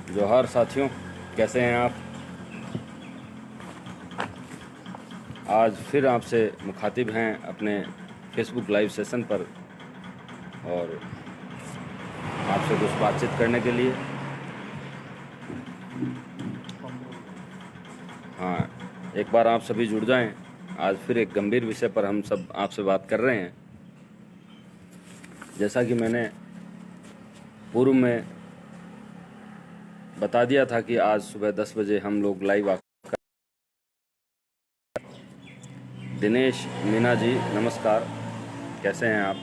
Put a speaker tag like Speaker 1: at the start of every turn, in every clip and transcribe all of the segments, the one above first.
Speaker 1: जोहार साथियों, कैसे हैं आप। आज फिर आपसे मुखातिब हैं अपने फेसबुक लाइव सेशन पर और आपसे कुछ बातचीत करने के लिए। हाँ, एक बार आप सभी जुड़ जाएं। आज फिर एक गंभीर विषय पर हम सब आपसे बात कर रहे हैं। जैसा कि मैंने पूर्व में बता दिया था कि आज सुबह 10 बजे हम लोग लाइव आकर। दिनेश मीना जी नमस्कार, कैसे हैं आप।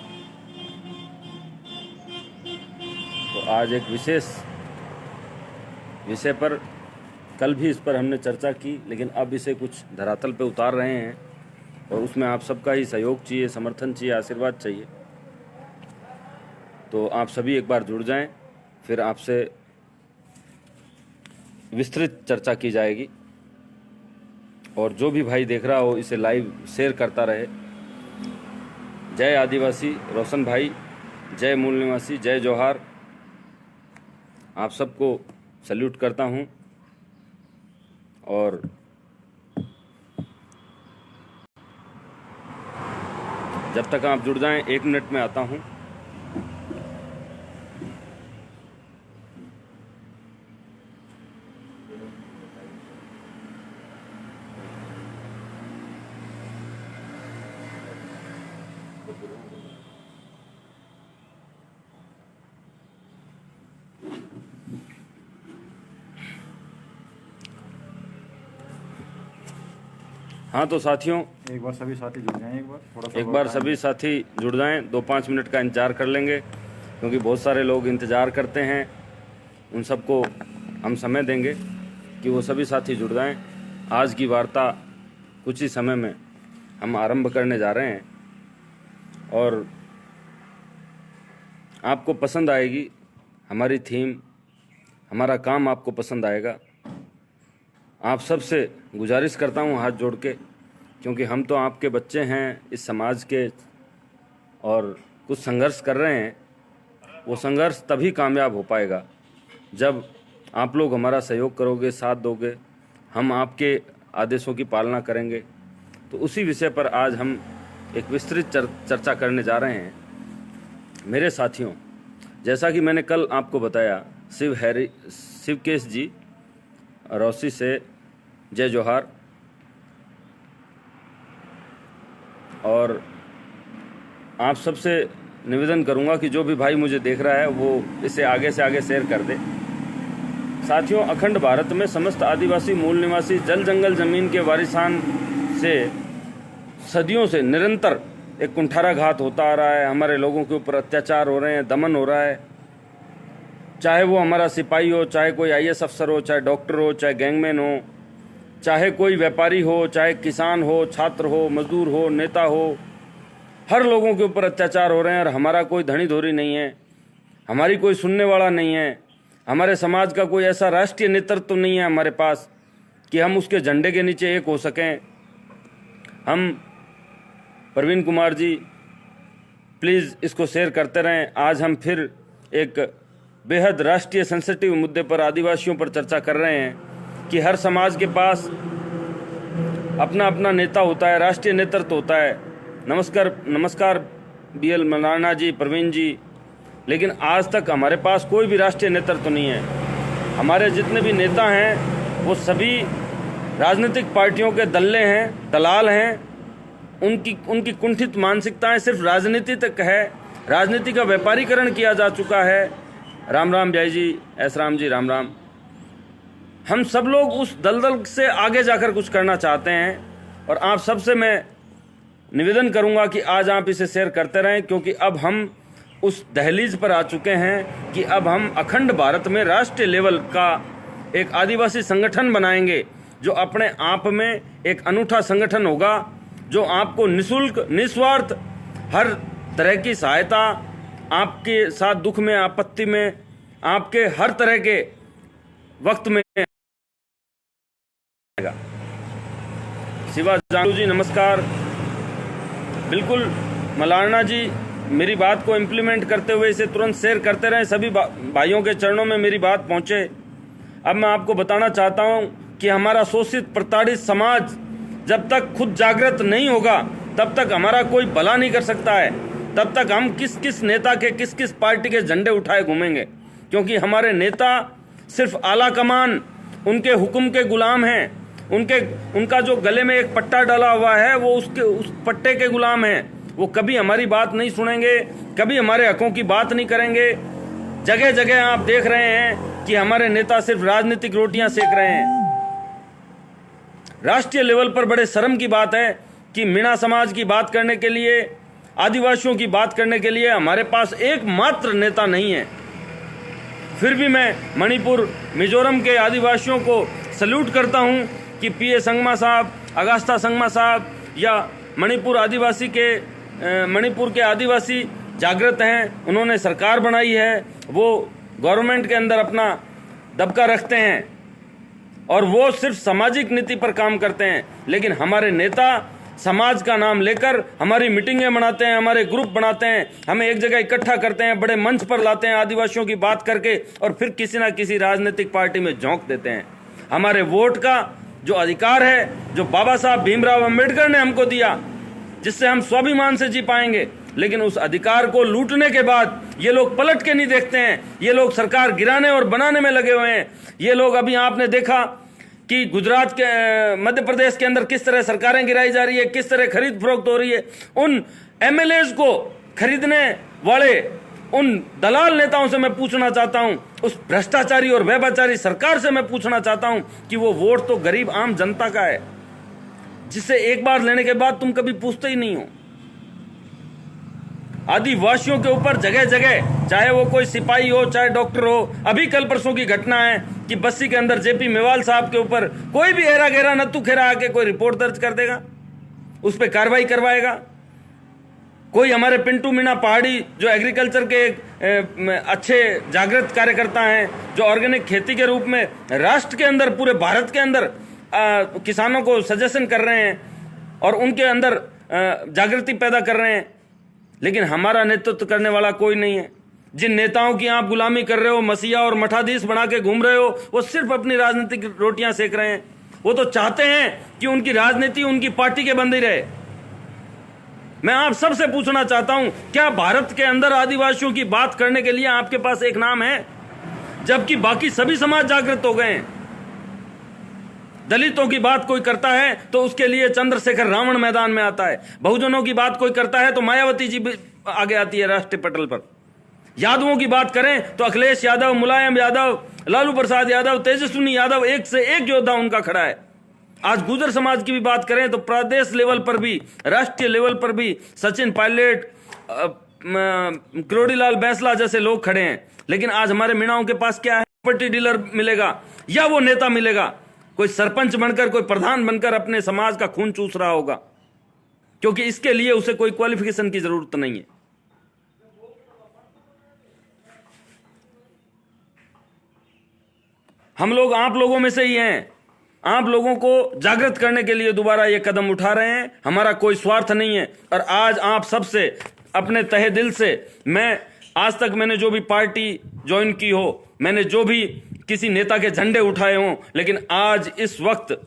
Speaker 1: तो आज एक विशेष विषय पर, कल भी इस पर हमने चर्चा की, लेकिन अब इसे कुछ धरातल पे उतार रहे हैं और उसमें आप सबका ही सहयोग चाहिए, समर्थन चाहिए, आशीर्वाद चाहिए। तो आप सभी एक बार जुड़ जाएं, फिर आपसे विस्तृत चर्चा की जाएगी और जो भी भाई देख रहा हो इसे लाइव शेयर करता रहे। जय आदिवासी रोशन भाई, जय मूल निवासी, जय जोहार। आप सबको सल्यूट करता हूं और जब तक आप जुड़ जाएं 1 मिनट में आता हूं। हाँ तो साथियों,
Speaker 2: एक बार सभी साथी जुड़ जाएं।
Speaker 1: एक बार सभी साथी जुड़ जाएं। 2-5 मिनट का इंतज़ार कर लेंगे क्योंकि बहुत सारे लोग इंतज़ार करते हैं। उन सबको हम समय देंगे कि वो सभी साथी जुड़ जाएं। आज की वार्ता कुछ ही समय में हम आरंभ करने जा रहे हैं और आपको पसंद आएगी हमारी थीम, हमारा काम आपको पसंद आएगा। आप सबसे गुजारिश करता हूँ हाथ जोड़ के, क्योंकि हम तो आपके बच्चे हैं इस समाज के और कुछ संघर्ष कर रहे हैं। वो संघर्ष तभी कामयाब हो पाएगा जब आप लोग हमारा सहयोग करोगे, साथ दोगे, हम आपके आदेशों की पालना करेंगे। तो उसी विषय पर आज हम एक विस्तृत चर्चा करने जा रहे हैं। मेरे साथियों, जैसा कि मैंने कल आपको बताया, शिवकेश जी रौसी से जय जोहार। और आप सबसे निवेदन करूंगा कि जो भी भाई मुझे देख रहा है वो इसे आगे से आगे शेयर कर दे। साथियों, अखंड भारत में समस्त आदिवासी मूल निवासी जल जंगल जमीन के वारिसान से सदियों से निरंतर एक कुंठाराघात होता आ रहा है। हमारे लोगों के ऊपर अत्याचार हो रहे हैं, दमन हो रहा है। चाहे वो हमारा सिपाही हो, चाहे कोई IAS अफसर हो, चाहे डॉक्टर हो, चाहे गैंगमैन हो, चाहे कोई व्यापारी हो, चाहे किसान हो, छात्र हो, मजदूर हो, नेता हो, हर लोगों के ऊपर अत्याचार हो रहे हैं और हमारा कोई धनी धोरी नहीं है, हमारी कोई सुनने वाला नहीं है। हमारे समाज का कोई ऐसा राष्ट्रीय नेतृत्व तो नहीं है हमारे पास कि हम उसके झंडे के नीचे एक हो सकें। हम प्रवीण कुमार जी प्लीज़ इसको शेयर करते रहें। आज हम फिर एक बेहद राष्ट्रीय सेंसिटिव मुद्दे पर, आदिवासियों पर चर्चा कर रहे हैं कि हर समाज के पास अपना अपना नेता होता है, राष्ट्रीय नेतृत्व होता है। नमस्कार BL मलाना जी, प्रवीण जी। लेकिन आज तक हमारे पास कोई भी राष्ट्रीय नेतृत्व नहीं है। हमारे जितने भी नेता हैं वो सभी राजनीतिक पार्टियों के दल्ले हैं, दलाल हैं। उनकी कुंठित मानसिकताएं सिर्फ राजनीति तक है। राजनीति का व्यापारीकरण किया जा चुका है। राम राम जय जी, एस राम जी, राम राम। हम सब लोग उस दलदल से आगे जाकर कुछ करना चाहते हैं और आप सबसे मैं निवेदन करूंगा कि आज आप इसे शेयर करते रहें, क्योंकि अब हम उस दहलीज पर आ चुके हैं कि अब हम अखंड भारत में राष्ट्रीय लेवल का एक आदिवासी संगठन बनाएंगे, जो अपने आप में एक अनूठा संगठन होगा, जो आपको निःशुल्क, निस्वार्थ हर तरह की सहायता, आपके साथ दुख में, आपत्ति में, आपके हर तरह के वक्त में। शिवा जानू जी नमस्कार। बिल्कुल मलाना जी, मेरी बात को इम्प्लीमेंट करते हुए इसे तुरंत शेयर करते रहें। सभी भाइयों के चरणों में मेरी बात पहुंचे। अब मैं आपको बताना चाहता हूं कि हमारा शोषित प्रताड़ित समाज जब तक खुद जागृत नहीं होगा तब तक हमारा कोई भला नहीं कर सकता है। तब तक हम किस किस नेता के किस किस पार्टी के झंडे उठाए घूमेंगे, क्योंकि हमारे नेता सिर्फ आला कमान उनके हुक्म के गुलाम हैं। उनका जो गले में एक पट्टा डाला हुआ है वो उस पट्टे के गुलाम हैं। वो कभी हमारी बात नहीं सुनेंगे, कभी हमारे हकों की बात नहीं करेंगे। जगह जगह आप देख रहे हैं कि हमारे नेता सिर्फ राजनीतिक रोटियां सेक रहे हैं। राष्ट्रीय लेवल पर बड़े शर्म की बात है कि मीणा समाज की बात करने के लिए, आदिवासियों की बात करने के लिए हमारे पास एकमात्र नेता नहीं है। फिर भी मैं मणिपुर मिजोरम के आदिवासियों को सल्यूट करता हूं कि पीए संगमा साहब, अगस्ता संगमा साहब या मणिपुर के आदिवासी जागृत हैं। उन्होंने सरकार बनाई है, वो गवर्नमेंट के अंदर अपना दबका रखते हैं और वो सिर्फ सामाजिक नीति पर काम करते हैं। लेकिन हमारे नेता समाज का नाम लेकर हमारी मीटिंगें बनाते हैं, हमारे ग्रुप बनाते हैं, हमें एक जगह इकट्ठा करते हैं, बड़े मंच पर लाते हैं आदिवासियों की बात करके और फिर किसी ना किसी राजनीतिक पार्टी में झोंक देते हैं। हमारे वोट का जो अधिकार है, जो बाबा साहब भीमराव अंबेडकर ने हमको दिया, जिससे हम स्वाभिमान से जी पाएंगे, लेकिन उस अधिकार को लूटने के बाद ये लोग पलट के नहीं देखते हैं। ये लोग सरकार गिराने और बनाने में लगे हुए हैं। ये लोग, अभी आपने देखा कि गुजरात के, मध्य प्रदेश के अंदर किस तरह सरकारें गिराई जा रही है, किस तरह खरीद फरोख्त हो रही है। उन एमएलएज को खरीदने वाले उन दलाल नेताओं से मैं पूछना चाहता हूं, उस भ्रष्टाचारी और व्यभिचारी सरकार से मैं पूछना चाहता हूं कि वो वोट तो गरीब आम जनता का है, जिससे एक बार लेने के बाद तुम कभी पूछते ही नहीं हो। आदिवासियों के ऊपर जगह जगह, चाहे वो कोई सिपाही हो, चाहे डॉक्टर हो, अभी कल परसों की घटना है कि बस्सी के अंदर जेपी मेवाल साहब के ऊपर कोई भी हेरा घेरा नत्थु खेरा आके कोई रिपोर्ट दर्ज कर देगा, उस पर कार्रवाई करवाएगा। कोई हमारे पिंटू मीणा पहाड़ी जो एग्रीकल्चर के एक अच्छे जागृत कार्यकर्ता हैं, जो ऑर्गेनिक खेती के रूप में राष्ट्र के अंदर, पूरे भारत के अंदर किसानों को सजेशन कर रहे हैं और उनके अंदर जागृति पैदा कर रहे हैं, लेकिन हमारा नेतृत्व करने वाला कोई नहीं है। जिन नेताओं की आप गुलामी कर रहे हो, मसीहा और मठाधीश बना के घूम रहे हो, वो सिर्फ अपनी राजनीतिक रोटियां सेक रहे हैं। वो तो चाहते हैं कि उनकी राजनीति उनकी पार्टी के बंदी रहे। मैं आप सबसे पूछना चाहता हूं, क्या भारत के अंदर आदिवासियों की बात करने के लिए आपके पास एक नाम है, जबकि बाकी सभी समाज जागृत हो गए हैं? दलितों की बात कोई करता है तो उसके लिए चंद्रशेखर रावण मैदान में आता है। बहुजनों की बात कोई करता है तो मायावती जी आगे आती है राष्ट्रीय पटल पर। यादवों की बात करें तो अखिलेश यादव, मुलायम यादव, लालू प्रसाद यादव, तेजस्वी यादव, एक से एक योद्धा उनका खड़ा है। आज गुर्जर समाज की भी बात करें तो प्रदेश लेवल पर भी, राष्ट्रीय लेवल पर भी सचिन पायलट, किरोड़ीलाल बैंसला जैसे लोग खड़े हैं। लेकिन आज हमारे मीणाओं के पास क्या है? प्रॉपर्टी डीलर मिलेगा या वो नेता मिलेगा, कोई सरपंच बनकर, कोई प्रधान बनकर अपने समाज का खून चूस रहा होगा, क्योंकि इसके लिए उसे कोई क्वालिफिकेशन की जरूरत नहीं है। हम लोग आप लोगों में से ही हैं। आप लोगों को जागृत करने के लिए दोबारा ये कदम उठा रहे हैं। हमारा कोई स्वार्थ नहीं है। और आज आप सबसे अपने तहे दिल से, मैं आज तक मैंने जो भी पार्टी ज्वाइन की हो, मैंने जो भी किसी नेता के झंडे उठाए हों, लेकिन आज इस वक्त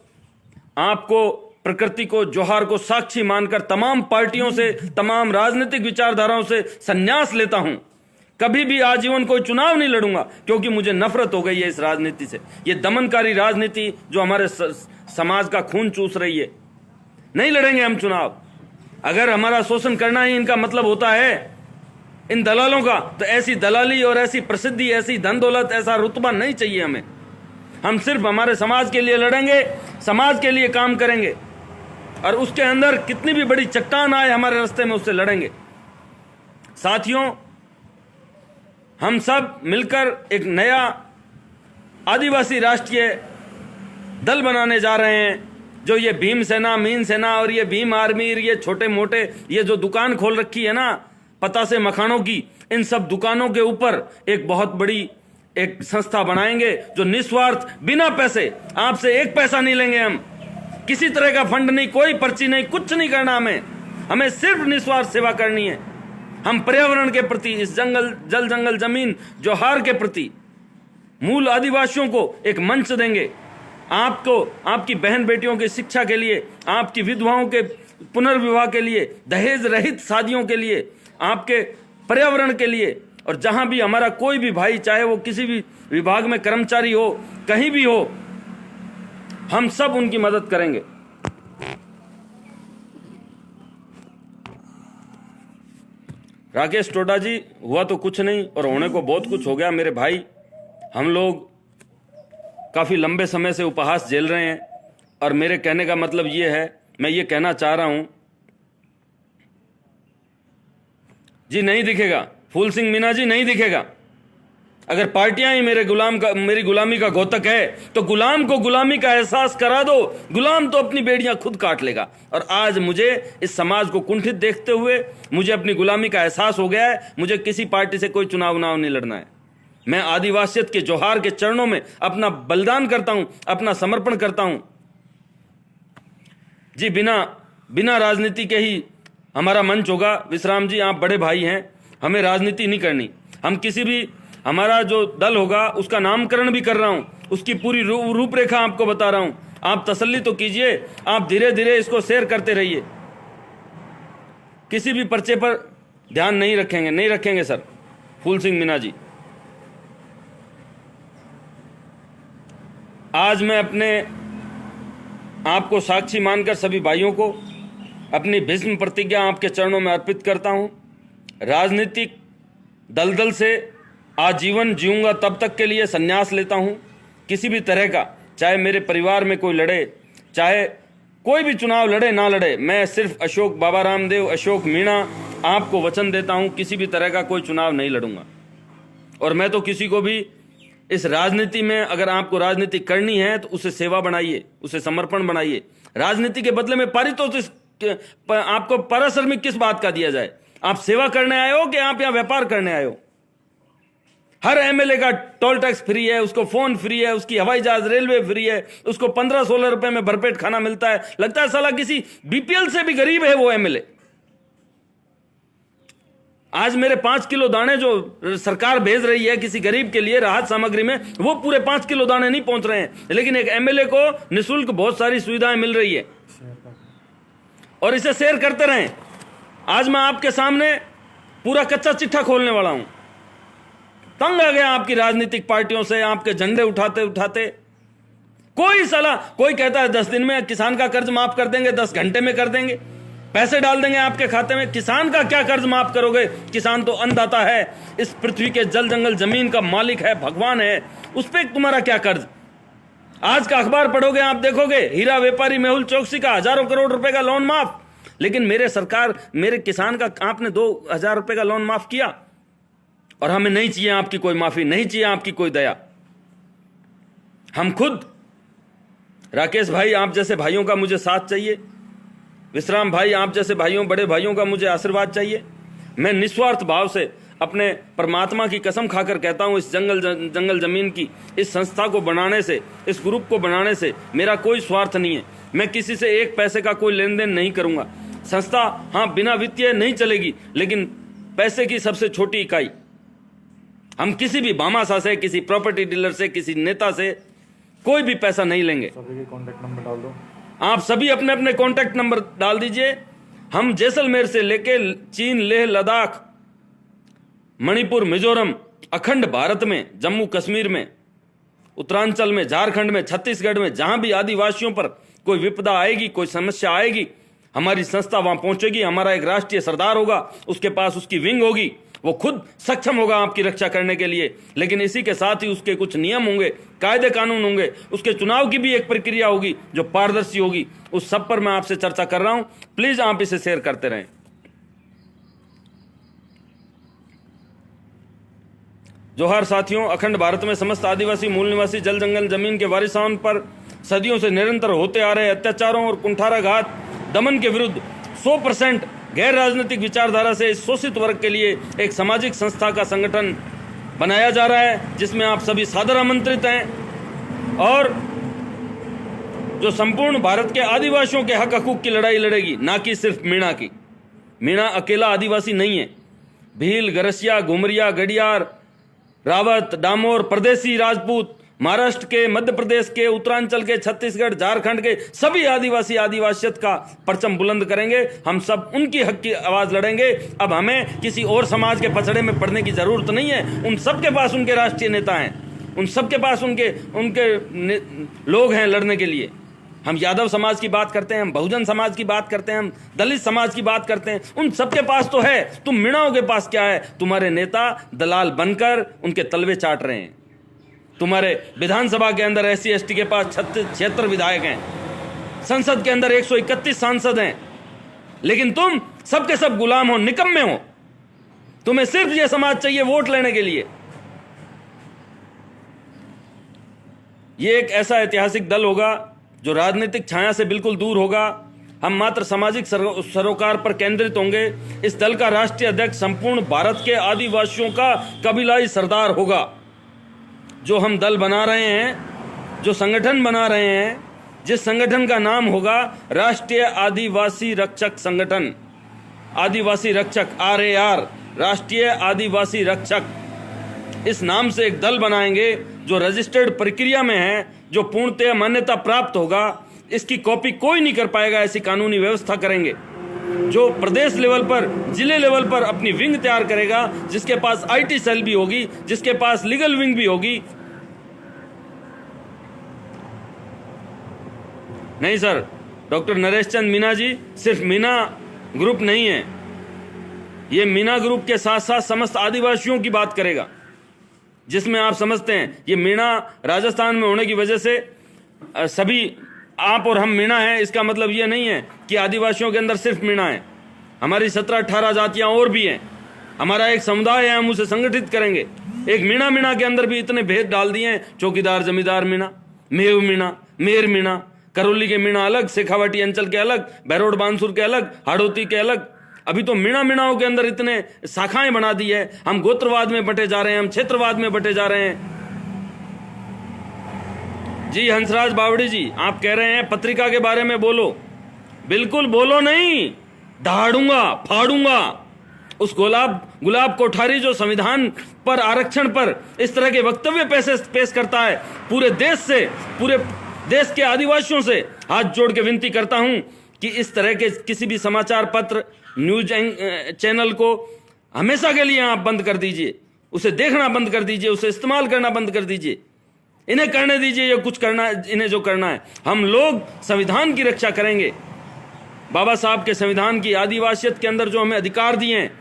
Speaker 1: आपको, प्रकृति को, जोहार को साक्षी मानकर तमाम पार्टियों से, तमाम राजनीतिक विचारधाराओं से संन्यास लेता हूं। कभी भी आजीवन कोई चुनाव नहीं लड़ूंगा, क्योंकि मुझे नफरत हो गई है इस राजनीति से। ये दमनकारी राजनीति जो हमारे समाज का खून चूस रही है। नहीं लड़ेंगे हम चुनाव। अगर हमारा शोषण करना ही इनका मतलब होता है, इन दलालों का, तो ऐसी दलाली और ऐसी प्रसिद्धि, ऐसी धन दौलत, ऐसा रुतबा नहीं चाहिए हमें। हम सिर्फ हमारे समाज के लिए लड़ेंगे, समाज के लिए काम करेंगे, और उसके अंदर कितनी भी बड़ी चट्टान आए हमारे रास्ते में, उससे लड़ेंगे। साथियों, हम सब मिलकर एक नया आदिवासी राष्ट्रीय दल बनाने जा रहे हैं। जो ये भीम सेना, मीन सेना और ये भीम आर्मी, ये छोटे मोटे ये जो दुकान खोल रखी है ना पता से मखानों की, इन सब दुकानों के ऊपर एक बहुत बड़ी एक संस्था बनाएंगे जो निस्वार्थ, बिना पैसे, आपसे एक पैसा नहीं लेंगे हम, किसी तरह का फंड नहीं, कोई पर्ची नहीं, कुछ नहीं करना हमें सिर्फ निस्वार्थ सेवा करनी है। हम पर्यावरण के प्रति, इस जंगल, जल जंगल, जमीन, जोहार के प्रति मूल आदिवासियों को एक मंच देंगे। आपको आपकी बहन बेटियों की शिक्षा के लिए, आपकी विधवाओं के पुनर्विवाह के लिए, दहेज रहित शादियों के लिए, आपके पर्यावरण के लिए, और जहां भी हमारा कोई भी भाई, चाहे वो किसी भी विभाग में कर्मचारी हो, कहीं भी हो, हम सब उनकी मदद करेंगे। राकेश टोडा जी, हुआ तो कुछ नहीं और होने को बहुत कुछ हो गया मेरे भाई। हम लोग काफी लंबे समय से उपहास झेल रहे हैं, और मेरे कहने का मतलब ये है, मैं ये कहना चाह रहा हूं जी, नहीं दिखेगा फूल सिंह मीणा जी, नहीं दिखेगा। अगर पार्टियां ही मेरी गुलामी का घोतक है, तो गुलाम को गुलामी का एहसास करा दो। गुलाम तो अपनी बेड़ियां खुद काट लेगा। और आज मुझे इस समाज को कुंठित देखते हुए मुझे अपनी गुलामी का एहसास हो गया है। मुझे किसी पार्टी से कोई चुनाव नहीं लड़ना है। मैं आदिवासियत के जोहार के चरणों में अपना बलिदान करता हूं, अपना समर्पण करता हूं जी। बिना राजनीति के ही हमारा मंच होगा। विश्राम जी, आप बड़े भाई हैं, हमें राजनीति नहीं करनी। हम किसी भी, हमारा जो दल होगा उसका नामकरण भी कर रहा हूं, उसकी पूरी रूपरेखा आपको बता रहा हूं। आप तसल्ली तो कीजिए, आप धीरे धीरे इसको शेयर करते रहिए। किसी भी पर्चे पर ध्यान नहीं रखेंगे सर फूल सिंह मीणा जी। आज मैं अपने आपको साक्षी मानकर सभी भाइयों को अपनी भीष्म प्रतिज्ञा आपके चरणों में अर्पित करता हूं। राजनीतिक दलदल से आजीवन जीऊंगा तब तक के लिए संन्यास लेता हूं। किसी भी तरह का, चाहे मेरे परिवार में कोई लड़े, चाहे कोई भी चुनाव लड़े ना लड़े, मैं सिर्फ अशोक बाबा रामदेव, अशोक मीणा आपको वचन देता हूं, किसी भी तरह का कोई चुनाव नहीं लड़ूंगा। और मैं तो किसी को भी इस राजनीति में, अगर आपको राजनीति करनी है तो उसे सेवा बनाइए, उसे समर्पण बनाइए। राजनीति के बदले में पारितोषिक आपको पारिश्रमिक किस बात का दिया जाए? आप सेवा करने आए हो कि आप यहां व्यापार करने आए हो? हर एमएलए का टोल टैक्स फ्री है, उसको फोन फ्री है, उसकी हवाई जहाज रेलवे फ्री है, उसको 15-16 रुपए में भरपेट खाना मिलता है। लगता है साला किसी बीपीएल से भी गरीब है वो एमएलए। आज मेरे 5 किलो दाने जो सरकार भेज रही है किसी गरीब के लिए राहत सामग्री में, वो पूरे 5 किलो दाने नहीं पहुंच रहे हैं, लेकिन एक एमएलए को निःशुल्क बहुत सारी सुविधाएं मिल रही है। और इसे शेयर करते रहें। आज मैं आपके सामने पूरा कच्चा चिट्ठा खोलने वाला हूं। तंग आ गया आपकी राजनीतिक पार्टियों से, आपके झंडे उठाते उठाते। कोई कहता है 10 दिन में किसान का कर्ज माफ कर देंगे, 10 घंटे में कर देंगे, पैसे डाल देंगे आपके खाते में। किसान का क्या कर्ज माफ करोगे? किसान तो अन्नदाता है, इस पृथ्वी के जल जंगल जमीन का मालिक है, भगवान है, उस पर तुम्हारा क्या कर्ज? आज का अखबार पढ़ोगे आप देखोगे हीरा व्यापारी मेहुल चौकसी का हजारों करोड़ रुपए का लोन माफ। लेकिन मेरे किसान का आपने 2000 रुपए का लोन माफ किया। और हमें नहीं चाहिए आपकी कोई माफी, नहीं चाहिए आपकी कोई दया। हम खुद, राकेश भाई आप जैसे भाइयों का मुझे साथ चाहिए, विश्राम भाई आप जैसे बड़े भाइयों का मुझे आशीर्वाद चाहिए। मैं निस्वार्थ भाव से अपने परमात्मा की कसम खाकर कहता हूं, इस जंगल जमीन की इस संस्था को बनाने से, इस ग्रुप को बनाने से मेरा कोई स्वार्थ नहीं है। मैं किसी से एक पैसे का कोई लेन देन नहीं करूंगा। संस्था हाँ बिना वित्तीय नहीं चलेगी, लेकिन पैसे की सबसे छोटी इकाई, हम किसी भी भामाशाह से, किसी प्रॉपर्टी डीलर से, किसी नेता से कोई भी पैसा नहीं लेंगे।
Speaker 2: सभी कॉन्टैक्ट नंबर डाल दो।
Speaker 1: आप सभी अपने अपने कॉन्टैक्ट नंबर डाल दीजिए। हम जैसलमेर से लेके चीन, लेह, लद्दाख, मणिपुर, मिजोरम, अखंड भारत में, जम्मू कश्मीर में, उत्तरांचल में, झारखंड में, छत्तीसगढ़ में, जहां भी आदिवासियों पर कोई विपदा आएगी, कोई समस्या आएगी, हमारी संस्था वहां पहुंचेगी। हमारा एक राष्ट्रीय सरदार होगा, उसके पास उसकी विंग होगी, वो खुद सक्षम होगा आपकी रक्षा करने के लिए। लेकिन इसी के साथ ही उसके कुछ नियम होंगे, कायदे कानून होंगे, उसके चुनाव की भी एक प्रक्रिया होगी जो पारदर्शी होगी। उस सब पर मैं आपसे चर्चा कर रहा हूं। प्लीज आप इसे शेयर करते रहें। जोहार साथियों, अखंड भारत में समस्त आदिवासी, मूल निवासी, जल जंगल जमीन के वारिसान पर सदियों से निरंतर होते आ रहे अत्याचारों और कुंठाराघात, दमन के विरुद्ध 100% गैर राजनीतिक विचारधारा से इस शोषित वर्ग के लिए एक सामाजिक संस्था का संगठन बनाया जा रहा है, जिसमें आप सभी सादर आमंत्रित हैं। और जो संपूर्ण भारत के आदिवासियों के हक हकूक की लड़ाई लड़ेगी, ना कि सिर्फ मीणा की। मीणा अकेला आदिवासी नहीं है। भील, गरसिया, घुमरिया, गडियार, रावत, डामोर, परदेसी, राजपूत, महाराष्ट्र के, मध्य प्रदेश के, उत्तरांचल के, छत्तीसगढ़, झारखंड के सभी आदिवासी आदिवासियत का परचम बुलंद करेंगे। हम सब उनकी हक की आवाज लड़ेंगे। अब हमें किसी और समाज के पछड़े में पड़ने की जरूरत नहीं है। उन सबके पास उनके राष्ट्रीय नेता हैं, उन सबके पास उनके लोग हैं लड़ने के लिए। हम यादव समाज की बात करते हैं, हम बहुजन समाज की बात करते हैं, हम दलित समाज की बात करते हैं, उन सबके पास तो है। तुम मीणाओं के पास क्या है? तुम्हारे नेता दलाल बनकर उनके तलवे चाट रहे हैं। तुम्हारे विधानसभा के अंदर SC ST के पास 76 विधायक हैं, संसद के अंदर 131 सांसद हैं, लेकिन तुम सबके सब गुलाम हो, निकम्मे हो। तुम्हें सिर्फ यह समाज चाहिए वोट लेने के लिए। यह एक ऐसा ऐतिहासिक दल होगा जो राजनीतिक छाया से बिल्कुल दूर होगा। हम मात्र सामाजिक सरोकार पर केंद्रित होंगे। इस दल का राष्ट्रीय अध्यक्ष संपूर्ण भारत के आदिवासियों का कबीलाई सरदार होगा। जो हम दल बना रहे हैं, जो संगठन बना रहे हैं, जिस संगठन का नाम होगा राष्ट्रीय आदिवासी रक्षक संगठन, आदिवासी रक्षक, RAR, राष्ट्रीय आदिवासी रक्षक, इस नाम से एक दल बनाएंगे जो रजिस्टर्ड प्रक्रिया में है, जो पूर्णतः मान्यता प्राप्त होगा। इसकी कॉपी कोई नहीं कर पाएगा, ऐसी कानूनी व्यवस्था करेंगे। जो प्रदेश लेवल पर, जिले लेवल पर अपनी विंग तैयार करेगा, जिसके पास IT सेल भी होगी, जिसके पास लीगल विंग भी होगी। नहीं सर, डॉक्टर नरेश चंद मीणा जी सिर्फ मीणा ग्रुप नहीं है, ये मीणा ग्रुप के साथ साथ समस्त आदिवासियों की बात करेगा। जिसमें आप समझते हैं ये मीणा राजस्थान में होने की वजह से सभी आप और हम मीणा हैं, इसका मतलब ये नहीं है कि आदिवासियों के अंदर सिर्फ मीणा है। हमारी 17-18 जातियां और भी हैं, हमारा एक समुदाय है, हम उसे संगठित करेंगे। एक मीणा के अंदर भी इतने भेद डाल दिए हैं, चौकीदार जमींदार मीणा, मेव मीणा, मेर मीणा, करौली के मीणा अलग, शेखावाटी अंचल के अलग, बहरोड बानसूर के अलग, हाड़ौती के अलग। अभी तो मीणाओं के अंदर इतने शाखाएं बना दी है। हम गोत्रवाद में बटे जा रहे हैं, हम क्षेत्रवाद में बटे जा रहे हैं। जी हंसराज बावड़ी जी, आप कह रहे हैं पत्रिका के बारे में बोलो। बिल्कुल बोलो नहीं, दहाड़ूंगा, फाड़ूंगा। उस गुलाब कोठारी जो संविधान पर, आरक्षण पर इस तरह के वक्तव्य पेश करता है, पूरे देश के आदिवासियों से हाथ जोड़ के विनती करता हूं कि इस तरह के किसी भी समाचार पत्र, न्यूज चैनल को हमेशा के लिए आप बंद कर दीजिए। उसे देखना बंद कर दीजिए, उसे इस्तेमाल करना बंद कर दीजिए। इन्हें करने दीजिए ये कुछ करना, इन्हें जो करना है। हम लोग संविधान की रक्षा करेंगे। बाबा साहब के संविधान की, आदिवासियत के अंदर जो हमें अधिकार दिए हैं,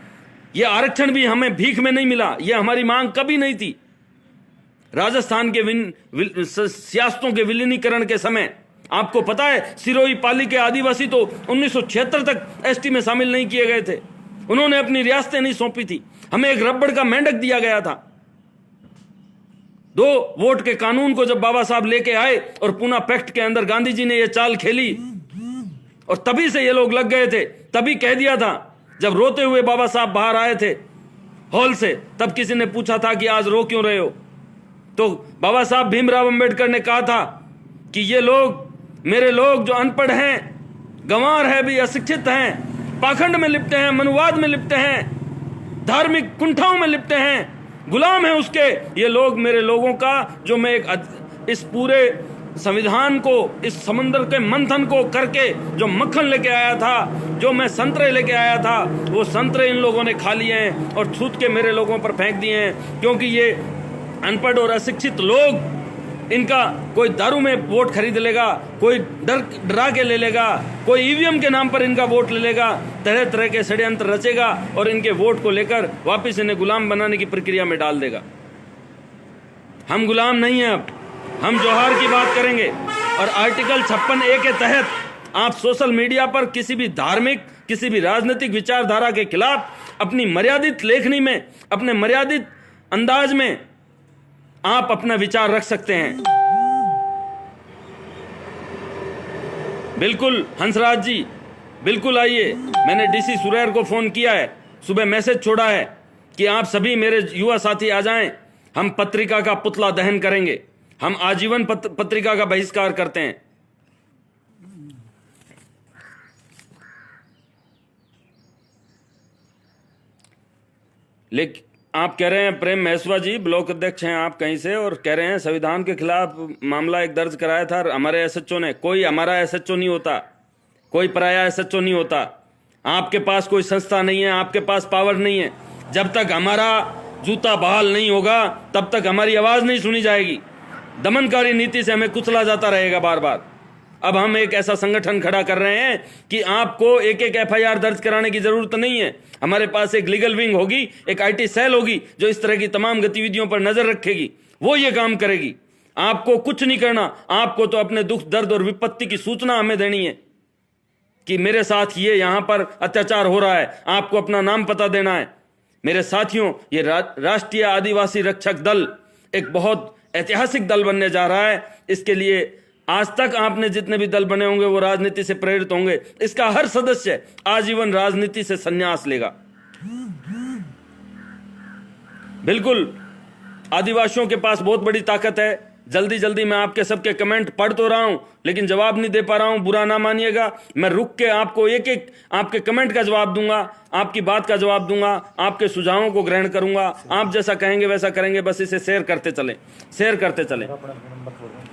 Speaker 1: ये आरक्षण भी हमें भीख में नहीं मिला, ये हमारी मांग कभी नहीं थी। राजस्थान के सियासतों के विलीनीकरण के समय आपको पता है, सिरोही पाली के आदिवासी तो 1976 तक ST में शामिल नहीं किए गए थे। उन्होंने अपनी रियासतें नहीं सौंपी थी। हमें एक रबड़ का मेंढक दिया गया था। 2 वोट के कानून को जब बाबा साहब लेके आए और पूना पैक्ट के अंदर गांधी जी ने यह चाल खेली और तभी से ये लोग लग गए थे। तभी कह दिया था, जब रोते हुए बाबा साहब बाहर आए थे हॉल से, तब किसी ने पूछा था कि आज रो क्यों रहे हो, तो बाबा साहब भीमराव अंबेडकर ने कहा था कि ये लोग, मेरे लोग जो अनपढ़ हैं, गंवार है, भी अशिक्षित हैं, पाखंड में लिपटे हैं, मनुवाद में लिपटे हैं, धार्मिक कुंठाओं में लिपटे हैं, गुलाम हैं उसके, ये लोग मेरे लोगों का, जो मैं इस पूरे संविधान को, इस समंदर के मंथन को करके जो मक्खन लेके आया था, जो मैं संतरे लेके आया था, वो संतरे इन लोगों ने खा लिए हैं और छूट के मेरे लोगों पर फेंक दिए हैं। क्योंकि ये अनपढ़ और अशिक्षित लोग, इनका कोई दारू में वोट खरीद लेगा, कोई डरा के ले लेगा, कोई EVM के नाम पर इनका वोट ले लेगा, तरह तरह के षड्यंत्र रचेगा और इनके वोट को लेकर वापस इन्हें गुलाम बनाने की प्रक्रिया में डाल देगा। हम गुलाम नहीं हैं। अब हम जोहार की बात करेंगे और आर्टिकल 56A के तहत आप सोशल मीडिया पर किसी भी धार्मिक, किसी भी राजनीतिक विचारधारा के खिलाफ अपनी मर्यादित लेखनी में, अपने मर्यादित अंदाज में आप अपना विचार रख सकते हैं। बिल्कुल हंसराज जी, बिल्कुल आइए। मैंने DC सुरैर को फोन किया है, सुबह मैसेज छोड़ा है कि आप सभी मेरे युवा साथी आ जाएं, हम पत्रिका का पुतला दहन करेंगे। हम आजीवन पत्रिका का बहिष्कार करते हैं। लेकिन आप कह रहे हैं प्रेम महेश्वरी जी, ब्लॉक अध्यक्ष हैं आप कहीं से, और कह रहे हैं संविधान के खिलाफ मामला एक दर्ज कराया था हमारे एसएचओ ने। कोई हमारा एसएचओ नहीं होता, कोई पराया एसएचओ नहीं होता। आपके पास कोई संस्था नहीं है, आपके पास पावर नहीं है। जब तक हमारा जूता बहाल नहीं होगा तब तक हमारी आवाज नहीं सुनी जाएगी। दमनकारी नीति से हमें कुचला जाता रहेगा बार बार। अब हम एक ऐसा संगठन खड़ा कर रहे हैं कि आपको एक एक एफआईआर दर्ज कराने की जरूरत नहीं है। हमारे पास एक लीगल विंग होगी, एक आईटी सेल होगी जो इस तरह की तमाम गतिविधियों पर नजर रखेगी, वो ये काम करेगी। आपको कुछ नहीं करना, आपको तो अपने दुख दर्द और विपत्ति की सूचना हमें देनी है कि मेरे साथ ये यहां पर अत्याचार हो रहा है। आपको अपना नाम पता देना है। मेरे साथियों, ये राष्ट्रीय आदिवासी रक्षक दल एक बहुत ऐतिहासिक दल बनने जा रहा है। इसके लिए आज तक आपने जितने भी दल बने होंगे वो राजनीति से प्रेरित होंगे। इसका हर सदस्य आजीवन राजनीति से संन्यास लेगा। बिल्कुल, आदिवासियों के पास बहुत बड़ी ताकत है। जल्दी जल्दी मैं आपके सबके कमेंट पढ़ तो रहा हूं लेकिन जवाब नहीं दे पा रहा हूं, बुरा ना मानिएगा। मैं रुक के आपको एक एक आपके कमेंट का जवाब दूंगा, आपकी बात का जवाब दूंगा, आपके सुझावों को ग्रहण करूंगा। आप जैसा कहेंगे वैसा करेंगे। बस इसे शेयर करते चलें, शेयर करते चलें।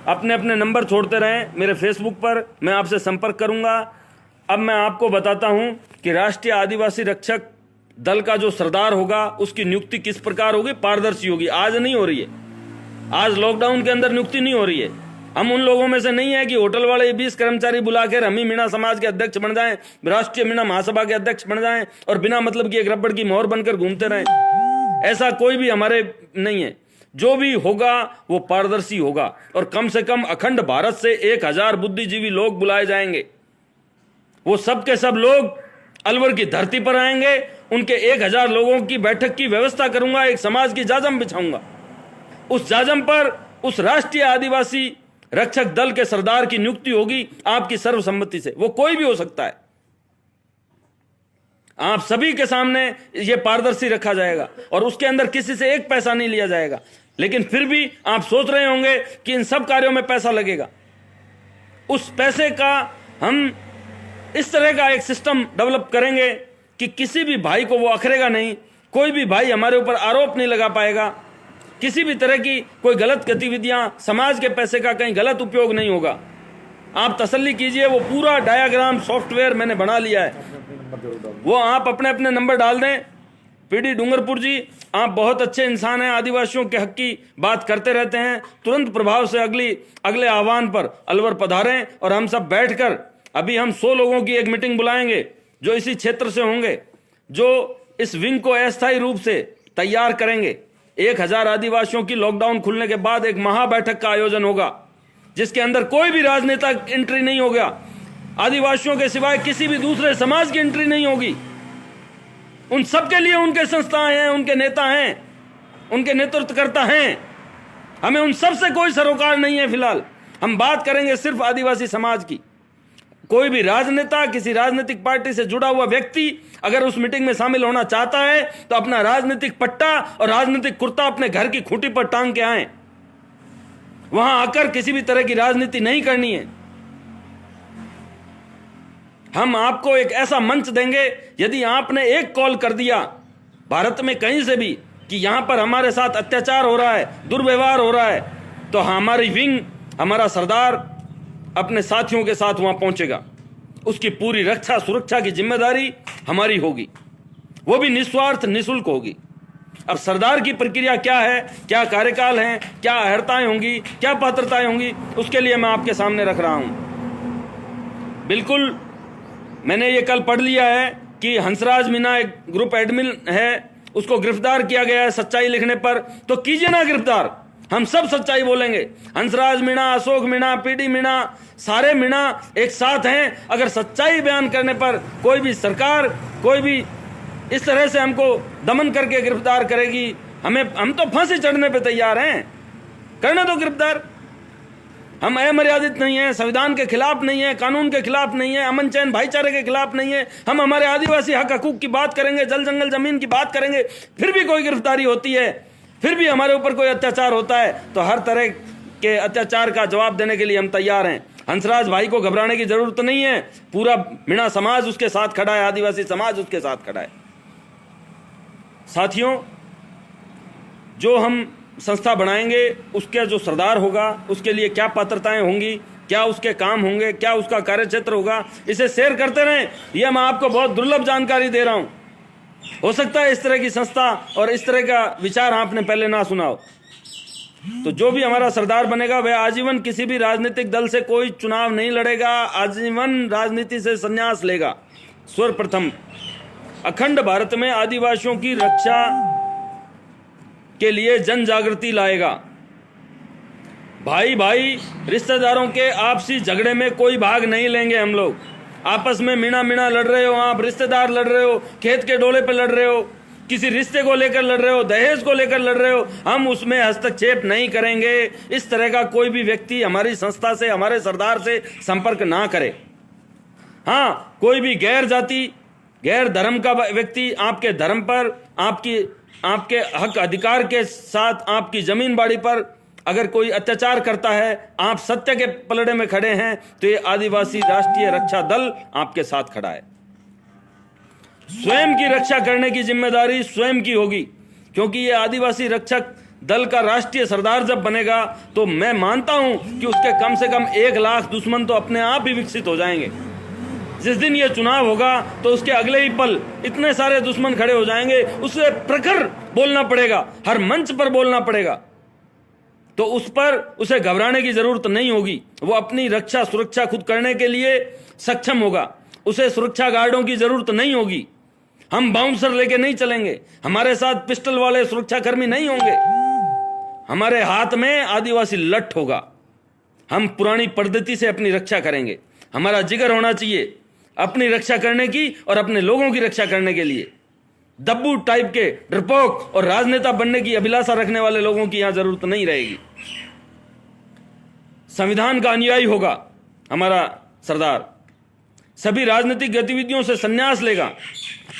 Speaker 1: अपने अपने नंबर छोड़ते रहें मेरे फेसबुक पर, मैं आपसे संपर्क करूंगा। अब मैं आपको बताता हूं कि राष्ट्रीय आदिवासी रक्षक दल का जो सरदार होगा उसकी नियुक्ति किस प्रकार होगी, पारदर्शी होगी। आज नहीं हो रही है, आज लॉकडाउन के अंदर नियुक्ति नहीं हो रही है। हम उन लोगों में से नहीं है कि होटल वाले 20 कर्मचारी बुलाकर हम ही मीणा समाज के अध्यक्ष बन जाएं, राष्ट्रीय मीणा महासभा के अध्यक्ष बन जाएं और बिना मतलब की एक रबड़ की मोहर बनकर घूमते रहें। ऐसा कोई भी हमारे नहीं है। जो भी होगा वो पारदर्शी होगा और कम से कम अखंड भारत से 1000 बुद्धिजीवी लोग बुलाए जाएंगे। वो सब के सब लोग अलवर की धरती पर आएंगे। उनके 1000 लोगों की बैठक की व्यवस्था करूंगा, एक समाज की जाजम बिछाऊंगा। उस जाजम पर उस राष्ट्रीय आदिवासी रक्षक दल के सरदार की नियुक्ति होगी आपकी सर्वसम्मति से। वो कोई भी हो सकता है। आप सभी के सामने यह पारदर्शी रखा जाएगा और उसके अंदर किसी से एक पैसा नहीं लिया जाएगा। लेकिन फिर भी आप सोच रहे होंगे कि इन सब कार्यों में पैसा लगेगा। उस पैसे का हम इस तरह का एक सिस्टम डेवलप करेंगे कि किसी भी भाई को वो अखरेगा नहीं। कोई भी भाई हमारे ऊपर आरोप नहीं लगा पाएगा। किसी भी तरह की कोई गलत गतिविधियां, समाज के पैसे का कहीं गलत उपयोग नहीं होगा। आप तसल्ली कीजिए, वो पूरा डायग्राम सॉफ्टवेयर मैंने बना लिया है। वो आप अपने अपने नंबर डाल दें। पीडी डूंगरपुर जी, आप बहुत अच्छे इंसान हैं, आदिवासियों के हक की बात करते रहते हैं। तुरंत प्रभाव से अगले आह्वान पर अलवर पधारें और हम सब बैठकर अभी हम 100 लोगों की एक मीटिंग बुलाएंगे जो इसी क्षेत्र से होंगे, जो इस विंग को अस्थायी रूप से तैयार करेंगे। 1000 आदिवासियों की लॉकडाउन खुलने के बाद एक महा बैठक का आयोजन होगा जिसके अंदर कोई भी राजनेता एंट्री नहीं होगा। आदिवासियों के सिवाय किसी भी दूसरे समाज की एंट्री नहीं होगी। उन सबके लिए उनके संस्थाएं हैं, उनके नेता हैं, उनके नेतृत्वकर्ता हैं। हमें उन सब से कोई सरोकार नहीं है। फिलहाल हम बात करेंगे सिर्फ आदिवासी समाज की। कोई भी राजनेता, किसी राजनीतिक पार्टी से जुड़ा हुआ व्यक्ति अगर उस मीटिंग में शामिल होना चाहता है तो अपना राजनीतिक पट्टा और राजनीतिक कुर्ता अपने घर की खूंटी पर टांग के आए। वहां आकर किसी भी तरह की राजनीति नहीं करनी है। हम आपको एक ऐसा मंच देंगे, यदि आपने एक कॉल कर दिया भारत में कहीं से भी कि यहां पर हमारे साथ अत्याचार हो रहा है, दुर्व्यवहार हो रहा है, तो हमारी विंग, हमारा सरदार अपने साथियों के साथ वहां पहुंचेगा। उसकी पूरी रक्षा सुरक्षा की जिम्मेदारी हमारी होगी, वो भी निस्वार्थ निःशुल्क होगी। अब सरदार की प्रक्रिया क्या है, क्या कार्यकाल है, क्या अर्हताएं होंगी, क्या पात्रताएं होंगी, उसके लिए मैं आपके सामने रख रहा हूं। बिल्कुल, मैंने ये कल पढ़ लिया है कि हंसराज मीणा एक ग्रुप एडमिन है, उसको गिरफ्तार किया गया है सच्चाई लिखने पर। तो कीजिए ना गिरफ्तार, हम सब सच्चाई बोलेंगे। हंसराज मीणा, अशोक मीणा, पीडी मीणा, सारे मीणा एक साथ हैं। अगर सच्चाई बयान करने पर कोई भी सरकार, कोई भी इस तरह से हमको दमन करके गिरफ्तार करेगी, हम तो फांसी चढ़ने पे तैयार हैं। करने दो गिरफ्तार। हम अमर्यादित नहीं है, संविधान के खिलाफ नहीं है, कानून के खिलाफ नहीं है, अमन चैन भाईचारे के खिलाफ नहीं है। हम हमारे आदिवासी हक हकूक की बात करेंगे, जल जंगल जमीन की बात करेंगे। फिर भी कोई गिरफ्तारी होती है, फिर भी हमारे ऊपर कोई अत्याचार होता है, तो हर तरह के अत्याचार का जवाब देने के लिए हम तैयार हैं। हंसराज भाई को घबराने की जरूरत नहीं है। पूरा मीणा समाज उसके साथ खड़ा है, आदिवासी समाज उसके साथ खड़ा है। साथियों, जो हम संस्था बनाएंगे उसका जो सरदार होगा उसके लिए क्या पात्रताएं होंगी, क्या उसके काम होंगे, क्या उसका कार्यक्षेत्र होगा, इसे शेयर करते रहें। यह मैं आपको बहुत दुर्लभ जानकारी दे रहा हूं। हो सकता है इस तरह की संस्था और इस तरह का विचार आपने पहले ना सुना हो। तो जो भी हमारा सरदार बनेगा वह आजीवन किसी भी राजनीतिक दल से कोई चुनाव नहीं लड़ेगा, आजीवन राजनीति से संन्यास लेगा। सर्वप्रथम अखंड भारत में आदिवासियों की रक्षा के लिए जन जागृति लाएगा। भाई भाई रिश्तेदारों के आपसी झगड़े में कोई भाग नहीं लेंगे। हम लोग आपस में मीणा मीणा लड़ रहे हो, आप रिश्तेदार लड़ रहे हो, खेत के डोले पे लड़ रहे हो, किसी रिश्ते को लेकर लड़ रहे हो, दहेज को लेकर लड़ रहे हो, हम उसमें हस्तक्षेप नहीं करेंगे। इस तरह का कोई भी व्यक्ति हमारी संस्था से, हमारे सरदार से संपर्क ना करे। हाँ, कोई भी गैर जाति, गैर धर्म का व्यक्ति आपके धर्म पर, आपके हक अधिकार के साथ आपकी जमीन बाड़ी पर अगर कोई अत्याचार करता है, आप सत्य के पलड़े में खड़े हैं, तो ये आदिवासी राष्ट्रीय रक्षा दल आपके साथ खड़ा है। स्वयं की रक्षा करने की जिम्मेदारी स्वयं की होगी, क्योंकि ये आदिवासी रक्षक दल का राष्ट्रीय सरदार जब बनेगा तो मैं मानता हूं कि उसके कम से कम 1 लाख दुश्मन तो अपने आप ही विकसित हो जाएंगे। जिस दिन ये चुनाव होगा तो उसके अगले ही पल इतने सारे दुश्मन खड़े हो जाएंगे, उससे प्रखर बोलना पड़ेगा, हर मंच पर बोलना पड़ेगा। तो उस पर उसे घबराने की जरूरत नहीं होगी। वो अपनी रक्षा सुरक्षा खुद करने के लिए सक्षम होगा। उसे सुरक्षा गार्डों की जरूरत नहीं होगी। हम बाउंसर लेके नहीं चलेंगे, हमारे साथ पिस्टल वाले सुरक्षाकर्मी नहीं होंगे। हमारे हाथ में आदिवासी लठ होगा। हम पुरानी पद्धति से अपनी रक्षा करेंगे। हमारा जिगर होना चाहिए अपनी रक्षा करने की और अपने लोगों की रक्षा करने के लिए। दब्बू टाइप के डरपोक और राजनेता बनने की अभिलाषा रखने वाले लोगों की यहां जरूरत नहीं रहेगी। संविधान का अनुयायी होगा हमारा सरदार। सभी राजनीतिक गतिविधियों से संन्यास लेगा।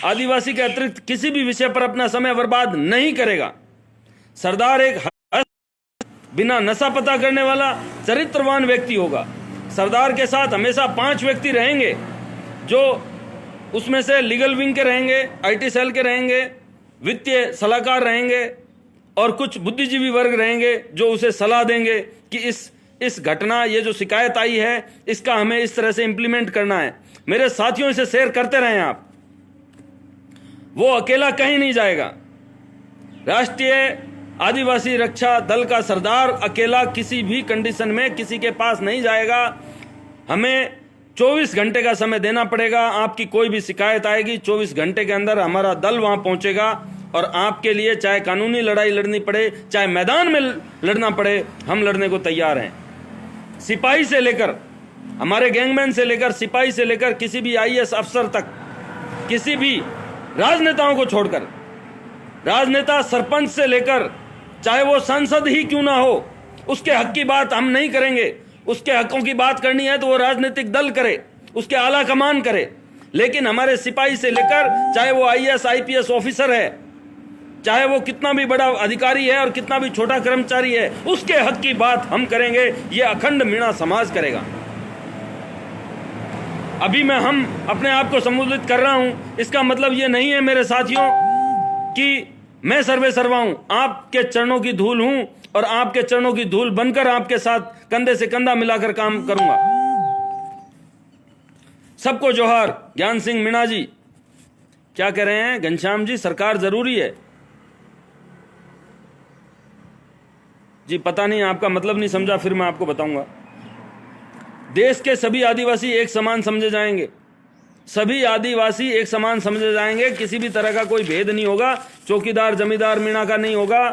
Speaker 1: आदिवासी के अतिरिक्त किसी भी विषय पर अपना समय बर्बाद नहीं करेगा। सरदार एक बिना नशा पता करने वाला चरित्रवान व्यक्ति होगा। सरदार के साथ हमेशा 5 व्यक्ति रहेंगे, जो उसमें से लीगल विंग के रहेंगे, आईटी सेल के रहेंगे, वित्तीय सलाहकार रहेंगे और कुछ बुद्धिजीवी वर्ग रहेंगे जो उसे सलाह देंगे कि इस घटना, ये जो शिकायत आई है, इसका हमें इस तरह से इंप्लीमेंट करना है। मेरे साथियों, इसे शेयर करते रहें आप। वो अकेला कहीं नहीं जाएगा। राष्ट्रीय आदिवासी रक्षा दल का सरदार अकेला किसी भी कंडीशन में किसी के पास नहीं जाएगा। हमें 24 घंटे का समय देना पड़ेगा। आपकी कोई भी शिकायत आएगी, 24 घंटे के अंदर हमारा दल वहां पहुंचेगा और आपके लिए चाहे कानूनी लड़ाई लड़नी पड़े, चाहे मैदान में लड़ना पड़े, हम लड़ने को तैयार हैं। सिपाही से लेकर, हमारे गैंगमैन से लेकर, सिपाही से लेकर किसी भी आईएएस अफसर तक, किसी भी राजनेताओं को छोड़कर, राजनेता सरपंच से लेकर चाहे वो सांसद ही क्यों ना हो, उसके हक की बात हम नहीं करेंगे। उसके हकों की बात करनी है तो वो राजनीतिक दल करे, उसके आला कमान करे। लेकिन हमारे सिपाही से लेकर चाहे वो आईएएस आईपीएस ऑफिसर है, चाहे वो कितना भी बड़ा अधिकारी है और कितना भी छोटा कर्मचारी है, उसके हक की बात हम करेंगे। ये अखंड मीणा समाज करेगा। अभी हम अपने आप को संबोधित कर रहा हूं, इसका मतलब ये नहीं है मेरे साथियों कि मैं सर्वे सर्वा हूं। आपके चरणों की धूल हूं और आपके चरणों की धूल बनकर आपके साथ कंधे से कंधा मिलाकर काम करूंगा। सबको जोहार। ज्ञान सिंह मीणा जी क्या कह रहे हैं? घनश्याम जी, सरकार जरूरी है जी। पता नहीं, आपका मतलब नहीं समझा, फिर मैं आपको बताऊंगा। देश के सभी आदिवासी एक समान समझे जाएंगे। सभी आदिवासी एक समान समझे जाएंगे। किसी भी तरह का कोई भेद नहीं होगा। चौकीदार जमींदार मीणा का नहीं होगा।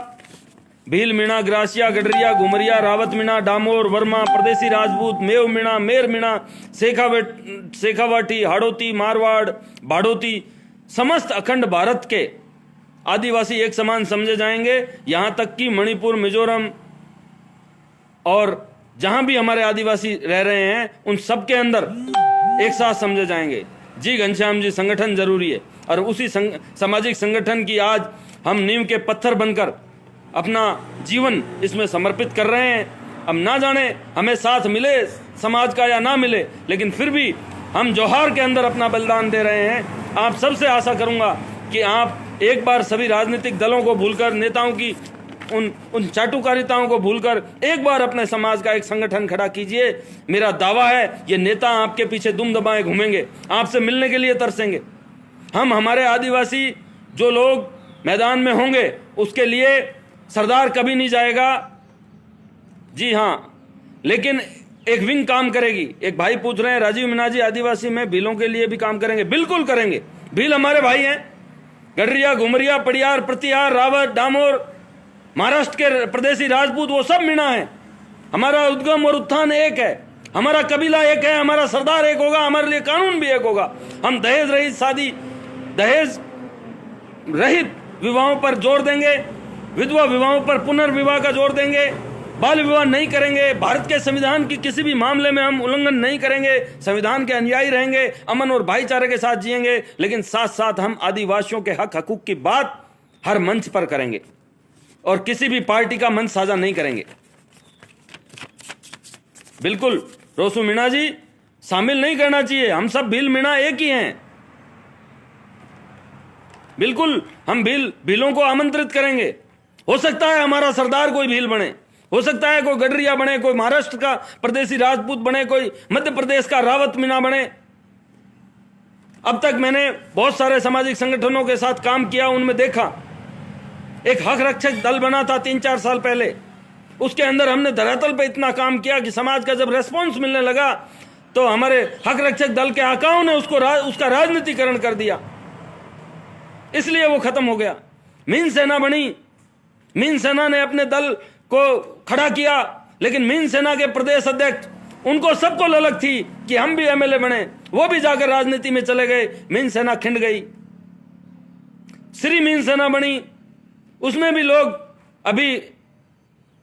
Speaker 1: भील मीणा, ग्रासिया, गडरिया, घुमरिया, रावत मीणा, डामोर, वर्मा, प्रदेशी राजपूत, मेव मीणा, मेर मीणा, शेखावाटी, हाड़ोती, मारवाड़, भाड़ोती, समस्त अखंड भारत के आदिवासी एक समान समझे जाएंगे। यहां तक कि मणिपुर, मिजोरम और जहां भी हमारे आदिवासी रह रहे हैं, उन सब के अंदर एक साथ समझे जाएंगे। जी घनश्याम जी, संगठन जरूरी है और उसी सामाजिक संगठन की आज हम नींव के पत्थर बनकर अपना जीवन इसमें समर्पित कर रहे हैं। अब ना जाने हमें साथ मिले समाज का या ना मिले, लेकिन फिर भी हम जोहार के अंदर अपना बलिदान दे रहे हैं। आप सबसे आशा करूंगा कि आप एक बार सभी राजनीतिक दलों को भूलकर, नेताओं की उन चाटुकारिताओं को भूलकर एक बार अपने समाज का एक संगठन खड़ा कीजिए। मेरा दावा है ये नेता आपके पीछे दुम दबाए घूमेंगे, आपसे मिलने के लिए तरसेंगे। हम हमारे आदिवासी जो लोग मैदान में होंगे उसके लिए सरदार कभी नहीं जाएगा, जी हाँ, लेकिन एक विंग काम करेगी। एक भाई पूछ रहे हैं राजीव मीणा जी आदिवासी में भीलों के लिए भी काम करेंगे? बिल्कुल करेंगे। भील हमारे भाई हैं, गडरिया, घुमरिया, पड़ियार, प्रतिहार, रावत, डामोर, महाराष्ट्र के प्रदेशी राजपूत, वो सब मीणा है। हमारा उद्गम और उत्थान एक है, हमारा कबीला एक है, हमारा सरदार एक होगा, हमारे लिए कानून भी एक होगा। हम दहेज रहित शादी, दहेज रहित विवाहों पर जोर देंगे, विधवा विवाहों पर पुनर्विवाह का जोर देंगे, बाल विवाह नहीं करेंगे, भारत के संविधान की किसी भी मामले में हम उल्लंघन नहीं करेंगे, संविधान के अनुयायी रहेंगे, अमन और भाईचारे के साथ जिएंगे, लेकिन साथ साथ हम आदिवासियों के हक हकूक की बात हर मंच पर करेंगे और किसी भी पार्टी का मंच साझा नहीं करेंगे। बिल्कुल रोसू मीणा जी शामिल नहीं करना चाहिए, हम सब भील मीणा एक ही हैं। बिल्कुल हम भीलों को आमंत्रित करेंगे। हो सकता है हमारा सरदार कोई भील बने, हो सकता है कोई गडरिया बने, कोई महाराष्ट्र का प्रदेशी राजपूत बने, कोई मध्य प्रदेश का रावत मीणा बने। अब तक मैंने बहुत सारे सामाजिक संगठनों के साथ काम किया, उनमें देखा एक हक रक्षक दल बना था 3-4 साल पहले, उसके अंदर हमने धरातल पे इतना काम किया कि समाज का जब रेस्पॉन्स मिलने लगा तो हमारे हक रक्षक दल के आकाओं ने उसका राजनीतिकरण कर दिया, इसलिए वो खत्म हो गया। मीन सेना बनी, मीन सेना ने अपने दल को खड़ा किया, लेकिन मीन सेना के प्रदेश अध्यक्ष, उनको सबको ललक थी कि हम भी एमएलए बने, वो भी जाकर राजनीति में चले गए, मीन सेना खिंड गई। श्री मीन सेना बनी, उसमें भी लोग अभी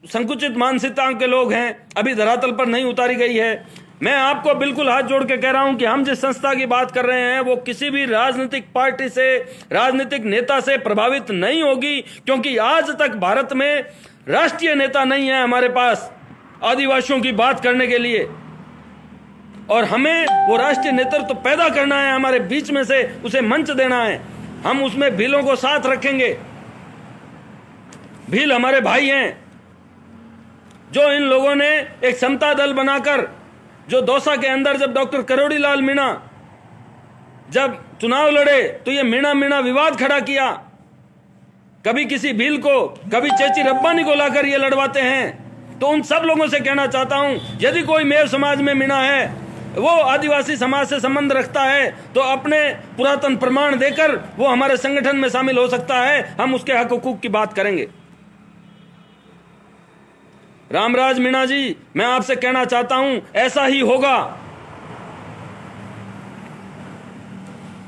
Speaker 1: संकुचित मानसिकता के लोग हैं, अभी धरातल पर नहीं उतारी गई है। मैं आपको बिल्कुल हाथ जोड़ के कह रहा हूं कि हम जिस संस्था की बात कर रहे हैं वो किसी भी राजनीतिक पार्टी से, राजनीतिक नेता से प्रभावित नहीं होगी, क्योंकि आज तक भारत में राष्ट्रीय नेता नहीं है हमारे पास आदिवासियों की बात करने के लिए, और हमें वो राष्ट्रीय नेतृत्व तो पैदा करना है, हमारे बीच में से उसे मंच देना है। हम उसमें भीलों को साथ रखेंगे। भील हमारे भाई हैं। जो इन लोगों ने एक समता दल बनाकर, जो दौसा के अंदर जब डॉक्टर करोड़ी लाल मीणा जब चुनाव लड़े तो ये मीणा मीणा विवाद खड़ा किया, कभी किसी भील को, कभी चेची रब्बानी को लाकर ये लड़वाते हैं। तो उन सब लोगों से कहना चाहता हूं, यदि कोई मेव समाज में मीणा है, वो आदिवासी समाज से संबंध रखता है, तो अपने पुरातन प्रमाण देकर वो हमारे संगठन में शामिल हो सकता है। हम उसके हक हुकूक की बात करेंगे। रामराज मीणा जी, मैं आपसे कहना चाहता हूं, ऐसा ही होगा।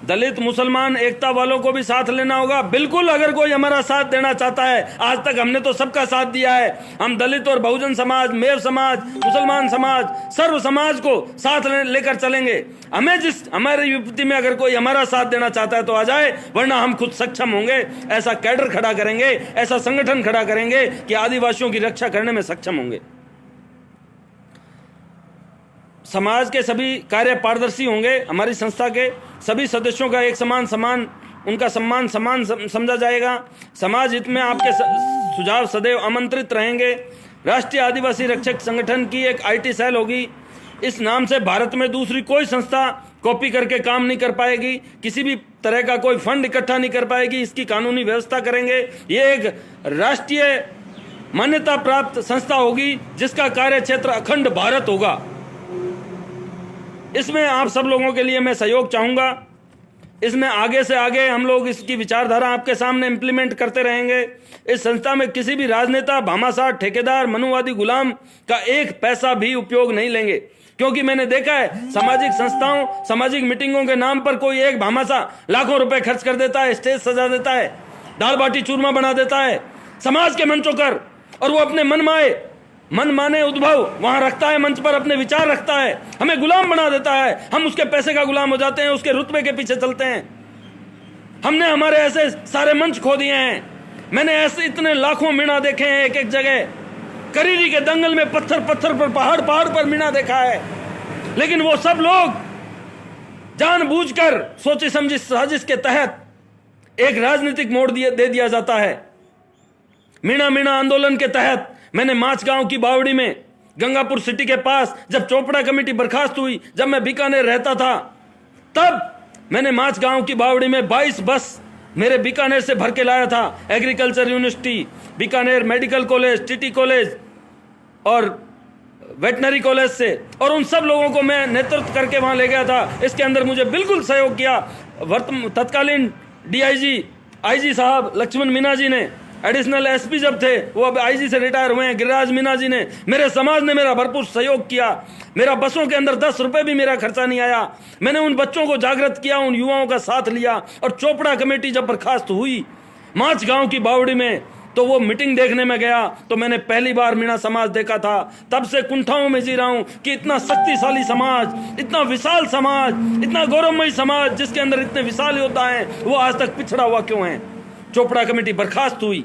Speaker 1: दलित मुसलमान एकता वालों को भी साथ लेना होगा। बिल्कुल, अगर कोई हमारा साथ देना चाहता है, आज तक हमने तो सबका साथ दिया है। हम दलित और बहुजन समाज, मेव समाज, मुसलमान समाज, सर्व समाज को साथ लेकर चलेंगे। हमें हमारी विपत्ति में अगर कोई हमारा साथ देना चाहता है तो आ जाए, वरना हम खुद सक्षम होंगे। ऐसा कैडर खड़ा करेंगे, ऐसा संगठन खड़ा करेंगे कि आदिवासियों की रक्षा करने में सक्षम होंगे। समाज के सभी कार्य पारदर्शी होंगे। हमारी संस्था के सभी सदस्यों का एक समान उनका सम्मान समान समझा जाएगा। समाज हित में आपके सुझाव सदैव आमंत्रित रहेंगे। राष्ट्रीय आदिवासी रक्षक संगठन की एक आईटी सेल होगी। इस नाम से भारत में दूसरी कोई संस्था कॉपी करके काम नहीं कर पाएगी, किसी भी तरह का कोई फंड इकट्ठा नहीं कर पाएगी। इसकी कानूनी व्यवस्था करेंगे। ये एक राष्ट्रीय मान्यता प्राप्त संस्था होगी जिसका कार्य क्षेत्र अखंड भारत होगा। इसमें आप सब लोगों के लिए मैं सहयोग चाहूँगा। इसमें आगे से आगे हम लोग इसकी विचारधारा आपके सामने इम्प्लीमेंट करते रहेंगे। इस संस्था में किसी भी राजनेता, भामाशाह, ठेकेदार, मनुवादी, गुलाम का एक पैसा भी उपयोग नहीं लेंगे, क्योंकि मैंने देखा है सामाजिक संस्थाओं, सामाजिक मीटिंगों के नाम पर कोई एक भामाशाह लाखों रुपए खर्च कर देता है, स्टेज सजा देता है, दाल बाटी चूरमा बना देता है समाज के मंचों पर, और वो अपने मन माने उद्भव वहां रखता है, मंच पर अपने विचार रखता है, हमें गुलाम बना देता है। हम उसके पैसे का गुलाम हो जाते हैं, उसके रुतबे के पीछे चलते हैं। हमने हमारे ऐसे सारे मंच खो दिए हैं। मैंने ऐसे इतने लाखों मीणा देखे हैं एक एक जगह। करीरी के दंगल में पत्थर पर, पहाड़ पर मीणा देखा है, लेकिन वो सब लोग जानबूझकर सोची समझी साजिश के तहत एक राजनीतिक मोड़ दे दिया जाता है। मीणा मीणा आंदोलन के तहत मैंने माचगांव की बावड़ी में, गंगापुर सिटी के पास, जब चोपड़ा कमेटी बर्खास्त हुई, जब मैं बीकानेर रहता था, तब मैंने माचगांव की बावड़ी में 22 बस मेरे बीकानेर से भर के लाया था। Agriculture university, Bikaner medical college, TT college और वेटनरी कॉलेज से, और उन सब लोगों को मैं नेतृत्व करके वहां ले गया था। इसके अंदर मुझे बिल्कुल सहयोग किया तत्कालीन डीआईजी, आईजी साहब लक्ष्मण मीणा जी ने, एडिशनल एसपी जब थे, वो अब आईजी से रिटायर हुए हैं, गिरिराज मीणा जी ने। मेरे समाज ने मेरा भरपूर सहयोग किया। मेरा बसों के अंदर 10 रुपए भी मेरा खर्चा नहीं आया। मैंने उन बच्चों को जागृत किया, उन युवाओं का साथ लिया। और चोपड़ा कमेटी जब बर्खास्त हुई माचगांव की बावड़ी में, तो वो मीटिंग देखने में गया तो मैंने पहली बार मीणा समाज देखा था। तब से कुंठाओं में जी रहा हूं कि इतना शक्तिशाली समाज, इतना विशाल समाज, इतना गौरवमयी समाज, जिसके अंदर इतने विशाल योद्धा हैं, वो आज तक पिछड़ा हुआ क्यों है। चोपड़ा कमेटी बर्खास्त हुई।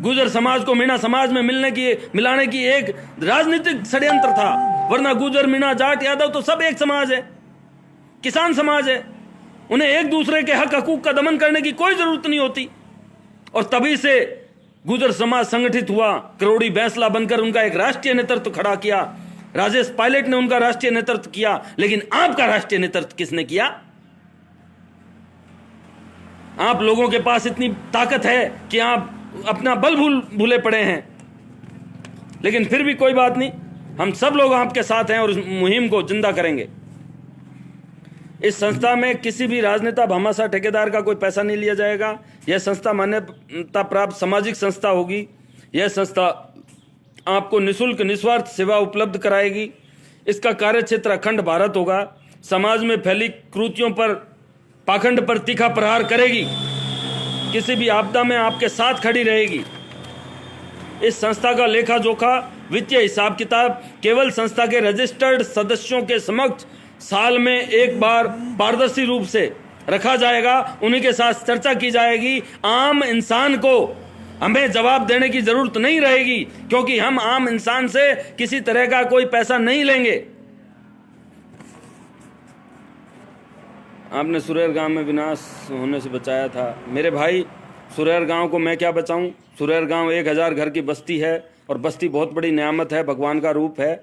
Speaker 1: गुर्जर समाज को मीणा समाज में मिलाने की एक राजनीतिक षड्यंत्र था, वरना गुर्जर, मीणा, जाट, यादव तो सब एक समाज है, किसान समाज है। उन्हें एक दूसरे के हक हकूक का दमन करने की कोई जरूरत नहीं होती। और तभी से गुर्जर समाज संगठित हुआ, करोड़ी बैंसला बनकर उनका एक राष्ट्रीय नेतृत्व खड़ा किया। राजेश पायलट ने उनका राष्ट्रीय नेतृत्व किया, लेकिन आपका राष्ट्रीय नेतृत्व किसने किया? आप लोगों के पास इतनी ताकत है कि आप अपना बल भूले पड़े हैं, लेकिन फिर भी कोई बात नहीं, हम सब लोग आपके साथ हैं और इस मुहिम को जिंदा करेंगे। इस संस्था में किसी भी राजनेता, भामाशाह, ठेकेदार का कोई पैसा नहीं लिया जाएगा। यह संस्था मान्यता प्राप्त सामाजिक संस्था होगी। यह संस्था आपको निःशुल्क निस्वार्थ सेवा उपलब्ध कराएगी। इसका कार्यक्षेत्र अखंड भारत होगा। समाज में फैली कुरीतियों पर, पाखंड पर तीखा प्रहार करेगी। किसी भी आपदा में आपके साथ खड़ी रहेगी। इस संस्था का लेखा जोखा, वित्तीय हिसाब किताब केवल संस्था के रजिस्टर्ड सदस्यों के समक्ष साल में एक बार पारदर्शी रूप से रखा जाएगा। उन्हीं के साथ चर्चा की जाएगी। आम इंसान को हमें जवाब देने की जरूरत नहीं रहेगी, क्योंकि हम आम इंसान से किसी तरह का कोई पैसा नहीं लेंगे। आपने सुरेर गांव में विनाश होने से बचाया था। मेरे भाई, सुरेर गांव को मैं क्या बचाऊं? सुरेर गांव 1000 घर की बस्ती है, और बस्ती बहुत बड़ी नियामत है, भगवान का रूप है,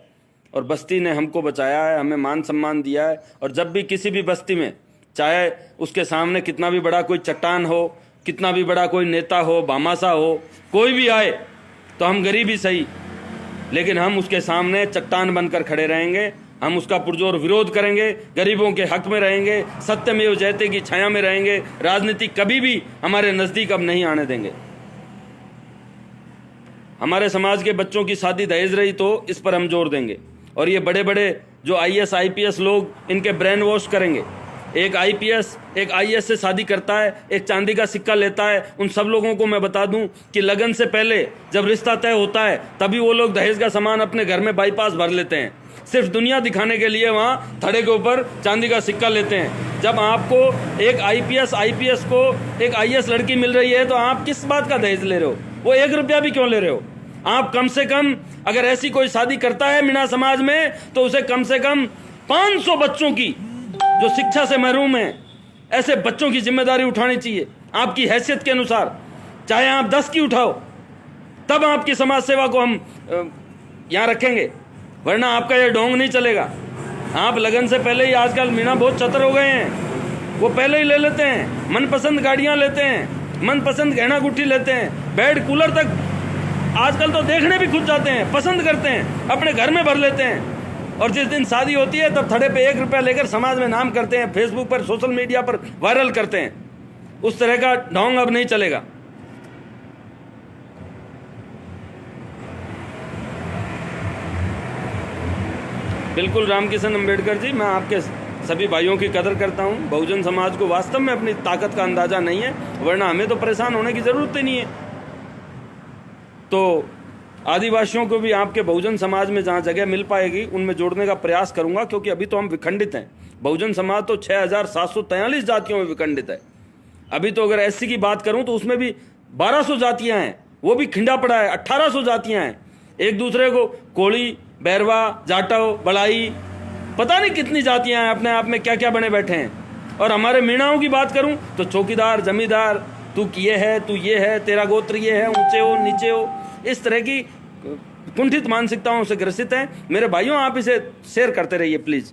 Speaker 1: और बस्ती ने हमको बचाया है, हमें मान सम्मान दिया है। और जब भी किसी भी बस्ती में, चाहे उसके सामने कितना भी बड़ा कोई चट्टान हो, कितना भी बड़ा कोई नेता हो, भामाशाह हो, कोई भी आए, तो हम गरीब ही सही, लेकिन हम उसके सामने चट्टान बनकर खड़े रहेंगे। हम उसका पुरजोर विरोध करेंगे, गरीबों के हक में रहेंगे, सत्यमेव जयते की छाया में रहेंगे। राजनीति कभी भी हमारे नजदीक अब नहीं आने देंगे। हमारे समाज के बच्चों की शादी दहेज रही तो इस पर हम जोर देंगे, और ये बड़े बड़े जो आईएएस आईपीएस लोग, इनके ब्रेन वॉश करेंगे। एक आईपीएस एक आईएएस से शादी करता है, एक चांदी का सिक्का लेता है। उन सब लोगों को मैं बता दूं कि लगन से पहले जब रिश्ता तय होता है, तभी वो लोग दहेज का सामान अपने घर में बाईपास भर लेते हैं, सिर्फ दुनिया दिखाने के लिए। वहाँ थड़े के ऊपर चांदी का सिक्का लेते हैं। जब आपको एक आईपीएस को एक आईएएस लड़की मिल रही है, तो आप किस बात का दहेज ले रहे हो? वो 1 रुपया भी क्यों ले रहे हो? आप कम से कम, अगर ऐसी कोई शादी करता है मीणा समाज में, तो उसे कम से कम 500 बच्चों की जो शिक्षा से महरूम हैं, ऐसे बच्चों की जिम्मेदारी उठानी चाहिए आपकी हैसियत के अनुसार। चाहे आप 10 की उठाओ, तब आपकी समाज सेवा को हम यहाँ रखेंगे, वरना आपका ये ढोंग नहीं चलेगा। आप लगन से पहले ही, आजकल मीणा बहुत चतर हो गए हैं, वो पहले ही ले लेते हैं, मनपसंद गाड़ियाँ लेते हैं, मनपसंद गहना गुट्ठी लेते हैं, बेड कूलर तक आजकल तो देखने भी खुद जाते हैं, पसंद करते हैं, अपने घर में भर लेते हैं। और जिस दिन शादी होती है, तब थड़े पे 1 रुपया लेकर समाज में नाम करते हैं, फेसबुक पर, सोशल मीडिया पर वायरल करते हैं। उस तरह का ढोंग अब नहीं चलेगा। बिल्कुल रामकिशन अंबेडकर जी, मैं आपके सभी भाइयों की कदर करता हूं। बहुजन समाज को वास्तव में अपनी ताकत का अंदाजा नहीं है, वरना हमें तो परेशान होने की जरूरत ही नहीं है। तो आदिवासियों को भी आपके बहुजन समाज में जहाँ जगह मिल पाएगी, उनमें जोड़ने का प्रयास करूंगा, क्योंकि अभी तो हम विखंडित हैं। बहुजन समाज तो 6743 जातियों में विखंडित है। अभी तो अगर एससी की बात करूं तो उसमें भी 1200 जातियां हैं, वो भी खिंडा पड़ा है। 1800 जातियां हैं। एक दूसरे को कोली, बैरवा, जाटव, बड़ाई, पता नहीं कितनी जातियां हैं, अपने आप में क्या क्या बने बैठे हैं। और हमारे मीणाओं की बात करूं तो चौकीदार, जमींदार, तू ये है, तू ये है, तेरा गोत्र ये है, ऊंचे हो नीचे हो, इस तरह की कुंठित मानसिकताओं से ग्रसित हैं। मेरे भाइयों, आप इसे शेयर करते रहिए प्लीज।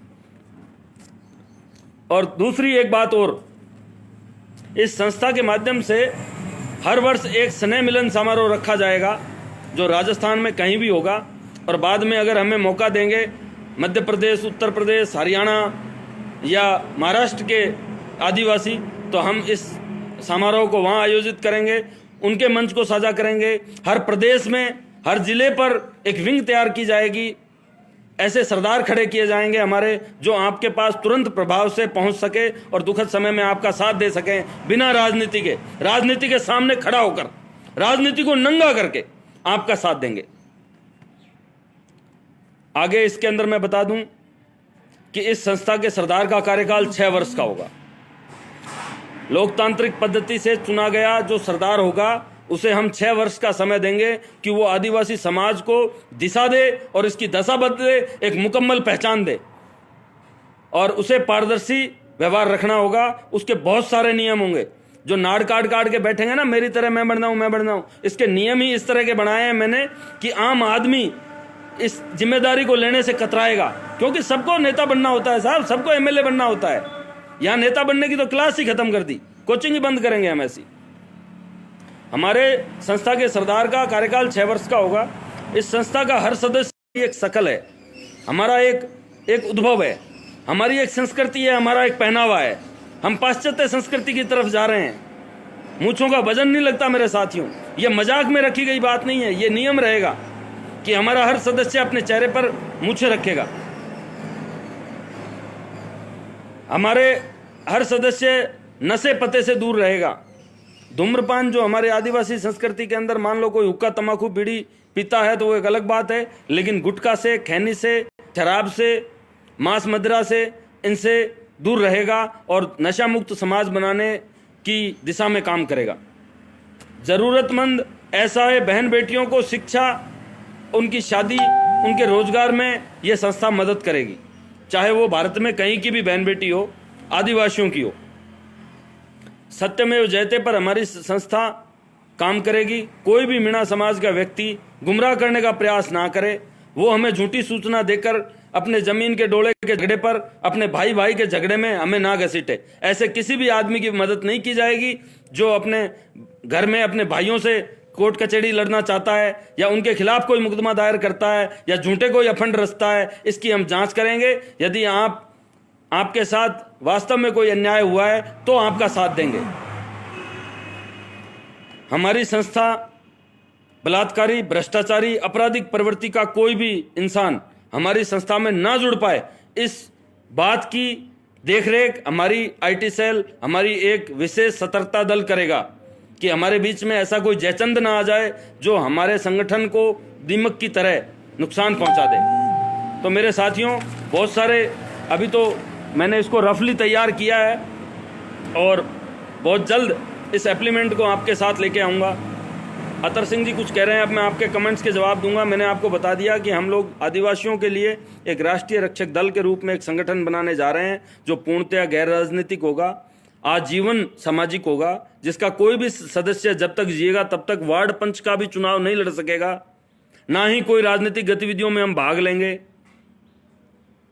Speaker 1: और दूसरी एक बात और, इस संस्था के माध्यम से हर वर्ष एक स्नेह मिलन समारोह रखा जाएगा जो राजस्थान में कहीं भी होगा, और बाद में अगर हमें मौका देंगे मध्य प्रदेश, उत्तर प्रदेश, हरियाणा या महाराष्ट्र के आदिवासी, तो हम इस समारोह को वहां आयोजित करेंगे, उनके मंच को साझा करेंगे। हर प्रदेश में, हर जिले पर एक विंग तैयार की जाएगी, ऐसे सरदार खड़े किए जाएंगे हमारे, जो आपके पास तुरंत प्रभाव से पहुंच सके और दुखद समय में आपका साथ दे सकें, बिना राजनीति के सामने खड़ा होकर, राजनीति को नंगा करके आपका साथ देंगे। आगे इसके अंदर मैं बता दूं कि इस संस्था के सरदार का कार्यकाल 6 वर्ष का होगा। लोकतांत्रिक पद्धति से चुना गया जो सरदार होगा, उसे हम 6 वर्ष का समय देंगे कि वो आदिवासी समाज को दिशा दे और इसकी दशा बदले, एक मुकम्मल पहचान दे, और उसे पारदर्शी व्यवहार रखना होगा। उसके बहुत सारे नियम होंगे। जो नाड़ काट के बैठेंगे ना, मेरी तरह मैं बढ़ना हूं, इसके नियम ही इस तरह के बनाए हैं मैंने कि आम आदमी इस जिम्मेदारी को लेने से कतराएगा, क्योंकि सबको नेता बनना होता है साहब, सबको एमएलए बनना होता है। यहां नेता बनने की तो क्लास ही खत्म कर दी, कोचिंग ही बंद करेंगे हम ऐसी। हमारे संस्था के सरदार का कार्यकाल 6 वर्ष का होगा। इस संस्था का हर सदस्य एक शकल है, हमारा एक उद्भव है, हमारी एक संस्कृति है, हमारा एक पहनावा है। हम पाश्चात्य संस्कृति की तरफ जा रहे हैं। मूंछों का वजन नहीं लगता मेरे साथियों, ये मजाक में रखी गई बात नहीं है। ये नियम रहेगा कि हमारा हर सदस्य अपने चेहरे पर मूंछें रखेगा, हमारे हर सदस्य नशे पते से दूर रहेगा। धूम्रपान, जो हमारे आदिवासी संस्कृति के अंदर मान लो कोई हुक्का, तंबाकू, बीड़ी पीता है तो वो एक अलग बात है, लेकिन गुटखा से, खैनी से, शराब से, मांस मदिरा से, इनसे दूर रहेगा और नशा मुक्त समाज बनाने की दिशा में काम करेगा। जरूरतमंद असहाय बहन बेटियों को शिक्षा, उनकी शादी, उनके रोजगार में यह संस्था मदद करेगी, चाहे वो भारत में कहीं की भी बहन बेटी हो, आदिवासियों की हो। सत्यमेव जयते पर हमारी संस्था काम करेगी। कोई भी मीणा समाज का व्यक्ति गुमराह करने का प्रयास ना करे, वो हमें झूठी सूचना देकर अपने जमीन के डोले के झगड़े पर, अपने भाई भाई के झगड़े में हमें ना घसीटे। ऐसे किसी भी आदमी की मदद नहीं की जाएगी जो अपने घर में अपने भाइयों से कोर्ट कचहरी लड़ना चाहता है, या उनके खिलाफ कोई मुकदमा दायर करता है, या झूठे कोई अफंड रचता है। इसकी हम जांच करेंगे। यदि आपके साथ वास्तव में कोई अन्याय हुआ है तो आपका साथ देंगे। हमारी संस्था बलात्कारी, भ्रष्टाचारी, आपराधिक प्रवृत्ति का कोई भी इंसान हमारी संस्था में ना जुड़ पाए, इस बात की देखरेख हमारी आईटी सेल, हमारी एक विशेष सतर्कता दल करेगा कि हमारे बीच में ऐसा कोई जयचंद ना आ जाए जो हमारे संगठन को दीमक की तरह नुकसान पहुंचा दे। तो मेरे साथियों, बहुत सारे, अभी तो मैंने इसको रफली तैयार किया है और बहुत जल्द इस एप्लीमेंट को आपके साथ लेके आऊँगा। अतर सिंह जी कुछ कह रहे हैं, अब मैं आपके कमेंट्स के जवाब दूंगा। मैंने आपको बता दिया कि हम लोग आदिवासियों के लिए एक राष्ट्रीय रक्षक दल के रूप में एक संगठन बनाने जा रहे हैं जो पूर्णतया गैर राजनीतिक होगा, आजीवन सामाजिक होगा, जिसका कोई भी सदस्य जब तक जिएगा तब तक वार्ड पंच का भी चुनाव नहीं लड़ सकेगा, ना ही कोई राजनीतिक गतिविधियों में हम भाग लेंगे।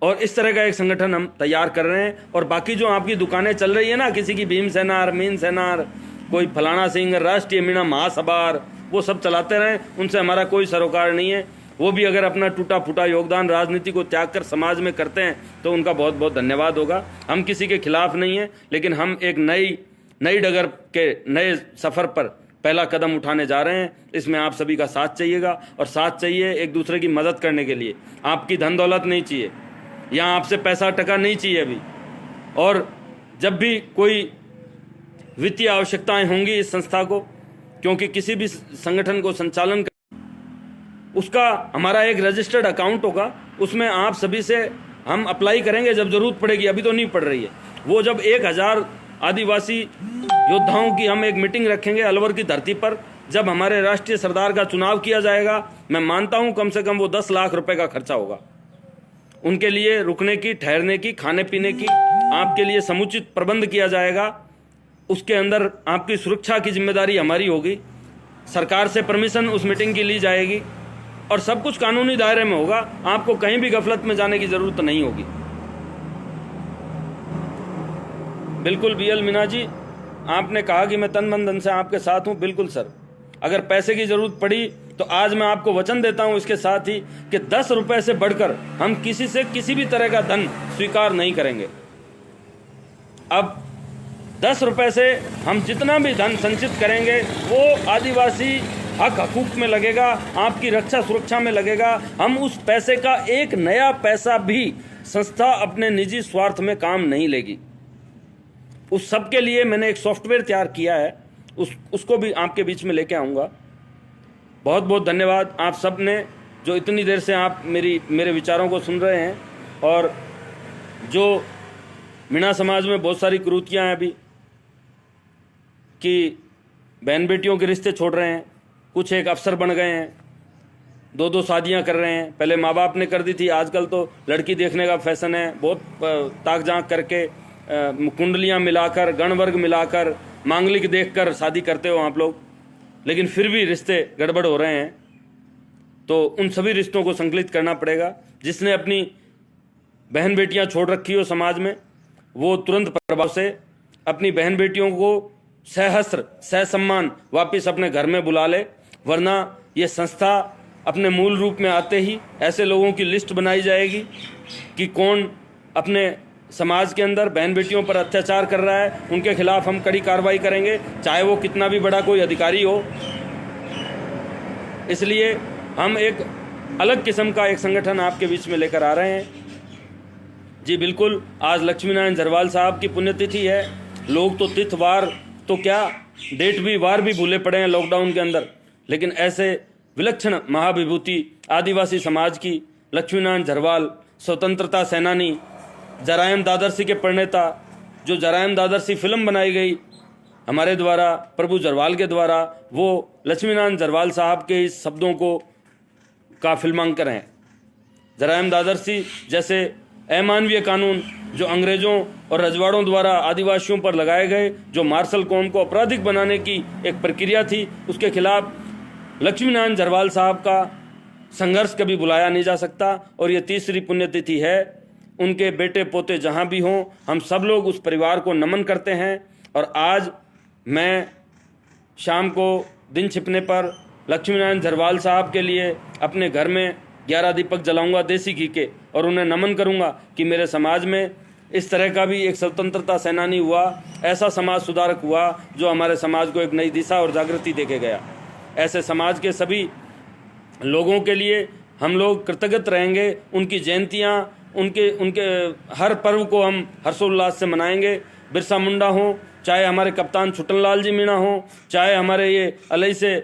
Speaker 1: और इस तरह का एक संगठन हम तैयार कर रहे हैं। और बाकी जो आपकी दुकानें चल रही है ना, किसी की भीम सेनार, मीन सेनार, कोई फलाना सिंह, राष्ट्रीय मीणा महासभार, वो सब चलाते रहें, उनसे हमारा कोई सरोकार नहीं है। वो भी अगर अपना टूटा फूटा योगदान राजनीति को त्याग कर समाज में करते हैं तो उनका बहुत बहुत धन्यवाद होगा। हम किसी के खिलाफ नहीं हैं, लेकिन हम एक नई डगर के नए सफ़र पर पहला कदम उठाने जा रहे हैं। इसमें आप सभी का साथ चाहिएगा, और साथ चाहिए एक दूसरे की मदद करने के लिए। आपकी धन दौलत नहीं चाहिए, यहाँ आपसे पैसा टका नहीं चाहिए अभी। और जब भी कोई वित्तीय आवश्यकताएं होंगी इस संस्था को, क्योंकि किसी भी संगठन को संचालन उसका हमारा एक रजिस्टर्ड अकाउंट होगा, उसमें आप सभी से हम अप्लाई करेंगे जब जरूरत पड़ेगी। अभी तो नहीं पड़ रही है। वो जब 1000 आदिवासी योद्धाओं की हम एक मीटिंग रखेंगे अलवर की धरती पर, जब हमारे राष्ट्रीय सरदार का चुनाव किया जाएगा, मैं मानता हूं कम से कम वो 10 लाख रुपए का खर्चा होगा। उनके लिए रुकने की, ठहरने की, खाने पीने की आपके लिए समुचित प्रबंध किया जाएगा। उसके अंदर आपकी सुरक्षा की जिम्मेदारी हमारी होगी। सरकार से परमिशन उस मीटिंग की ली जाएगी और सब कुछ कानूनी दायरे में होगा। आपको कहीं भी गफलत में जाने की ज़रूरत नहीं होगी। बिल्कुल बीएल मीना जी, आपने कहा कि मैं तन मन धन से आपके साथ हूं। बिल्कुल सर, अगर पैसे की ज़रूरत पड़ी तो आज मैं आपको वचन देता हूं इसके साथ ही कि 10 रुपए से बढ़कर हम किसी से किसी भी तरह का धन स्वीकार नहीं करेंगे। अब 10 रुपए से हम जितना भी धन संचित करेंगे वो आदिवासी हक हकूक में लगेगा, आपकी रक्षा सुरक्षा में लगेगा। हम उस पैसे का एक नया पैसा भी संस्था अपने निजी स्वार्थ में काम नहीं लेगी। उस सब के लिए मैंने एक सॉफ्टवेयर तैयार किया है, उसको भी आपके बीच में लेके आऊँगा। बहुत बहुत धन्यवाद आप सब ने जो इतनी देर से आप मेरे विचारों को सुन रहे हैं। और जो मीणा समाज में बहुत सारी कुरीतियाँ हैं अभी कि बहन बेटियों के रिश्ते छोड़ रहे हैं, कुछ एक अफसर बन गए हैं, 2-2 शादियां कर रहे हैं। पहले माँ बाप ने कर दी थी, आजकल तो लड़की देखने का फैशन है। बहुत ताक झांक करके कुंडलियां मिलाकर, गणवर्ग मिलाकर, मांगलिक देखकर शादी करते हो आप लोग, लेकिन फिर भी रिश्ते गड़बड़ हो रहे हैं। तो उन सभी रिश्तों को संकलित करना पड़ेगा। जिसने अपनी बहन बेटियां छोड़ रखी हो समाज में, वो तुरंत प्रभाव से अपनी बहन बेटियों को सहस्त्र सहसम्मान वापस अपने घर में बुला ले, वरना ये संस्था अपने मूल रूप में आते ही ऐसे लोगों की लिस्ट बनाई जाएगी कि कौन अपने समाज के अंदर बहन बेटियों पर अत्याचार कर रहा है, उनके खिलाफ हम कड़ी कार्रवाई करेंगे, चाहे वो कितना भी बड़ा कोई अधिकारी हो। इसलिए हम एक अलग किस्म का एक संगठन आपके बीच में लेकर आ रहे हैं। जी बिल्कुल, आज लक्ष्मी नारायण झरवाल साहब की पुण्यतिथि है। लोग तो तिथ वार तो क्या, डेट भी वार भी भूले पड़े हैं लॉकडाउन के अंदर, लेकिन ऐसे विलक्षण महाविभूति आदिवासी समाज की लक्ष्मी नारायण झरवाल, स्वतंत्रता सेनानी, जरायम दादरसी के प्रणेता, जो जरायम दादरसी फिल्म बनाई गई हमारे द्वारा, प्रभु झरवाल के द्वारा, वो लक्ष्मी नारायण झरवाल साहब के इस शब्दों को का फिल्मांकन है। जरायम दादरसी जैसे अमानवीय कानून जो अंग्रेजों और रजवाड़ों द्वारा आदिवासियों पर लगाए गए, जो मार्शल कौम को आपराधिक बनाने की एक प्रक्रिया थी, उसके खिलाफ लक्ष्मी नारायण झरवाल साहब का संघर्ष कभी बुलाया नहीं जा सकता। और ये तीसरी पुण्यतिथि है। उनके बेटे पोते जहाँ भी हों, हम सब लोग उस परिवार को नमन करते हैं। और आज मैं शाम को दिन छिपने पर लक्ष्मी नारायण झरवाल साहब के लिए अपने घर में 11 दीपक जलाऊंगा देसी घी के, और उन्हें नमन करूंगा कि मेरे समाज में इस तरह का भी एक स्वतंत्रता सेनानी हुआ, ऐसा समाज सुधारक हुआ जो हमारे समाज को एक नई दिशा और जागृति देके गया। ऐसे समाज के सभी लोगों के लिए हम लोग कृतज्ञ रहेंगे। उनकी जयंतियाँ, उनके हर पर्व को हम हर्षोल्लास से मनाएंगे। बिरसा मुंडा हो, चाहे हमारे कप्तान छुट्टनलाल जी मीणा हो, चाहे हमारे ये अलई से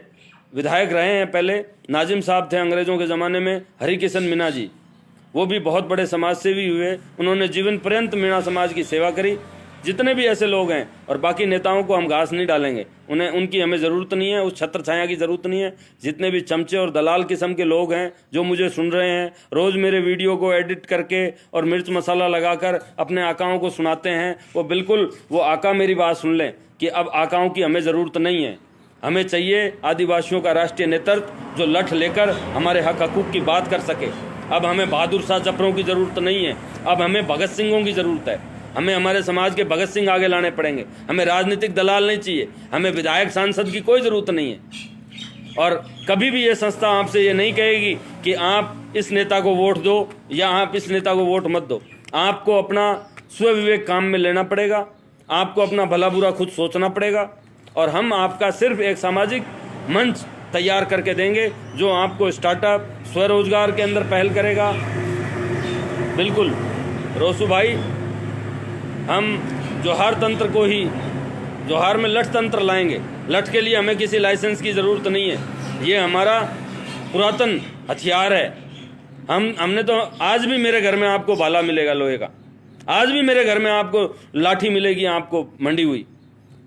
Speaker 1: विधायक रहे हैं, पहले नाजिम साहब थे अंग्रेज़ों के ज़माने में, हरिकिशन मीणा जी, वो भी बहुत बड़े समाज सेवी हुए। उन्होंने जीवन पर्यंत मीणा समाज की सेवा करी। जितने भी ऐसे लोग हैं, और बाकी नेताओं को हम घास नहीं डालेंगे, उनकी हमें ज़रूरत नहीं है, उस छत्र छाया की ज़रूरत नहीं है। जितने भी चमचे और दलाल किस्म के लोग हैं जो मुझे सुन रहे हैं, रोज़ मेरे वीडियो को एडिट करके और मिर्च मसाला लगाकर अपने आकाओं को सुनाते हैं, वो बिल्कुल वो आका मेरी बात सुन लें कि अब आकाओं की हमें ज़रूरत नहीं है। हमें चाहिए आदिवासियों का राष्ट्रीय नेतृत्व जो लठ लेकर हमारे हक हकूक़ की बात कर सके। अब हमें बहादुर शाह जफरों की ज़रूरत नहीं है, अब हमें भगत सिंहों की ज़रूरत है। हमें हमारे समाज के भगत सिंह आगे लाने पड़ेंगे। हमें राजनीतिक दलाल नहीं चाहिए, हमें विधायक सांसद की कोई ज़रूरत नहीं है। और कभी भी ये संस्था आपसे ये नहीं कहेगी कि आप इस नेता को वोट दो या आप इस नेता को वोट मत दो। आपको अपना स्वविवेक काम में लेना पड़ेगा, आपको अपना भला बुरा खुद सोचना पड़ेगा। और हम आपका सिर्फ एक सामाजिक मंच तैयार करके देंगे जो आपको स्टार्टअप, स्वरोजगार के अंदर पहल करेगा। बिल्कुल रोसू भाई, हम जोहार तंत्र को ही, जोहार में लठ तंत्र लाएंगे। लठ के लिए हमें किसी लाइसेंस की ज़रूरत नहीं है, ये हमारा पुरातन हथियार है। हमने तो आज भी मेरे घर में आपको भाला मिलेगा लोहे का, आज भी मेरे घर में आपको लाठी मिलेगी, आपको मंडी हुई।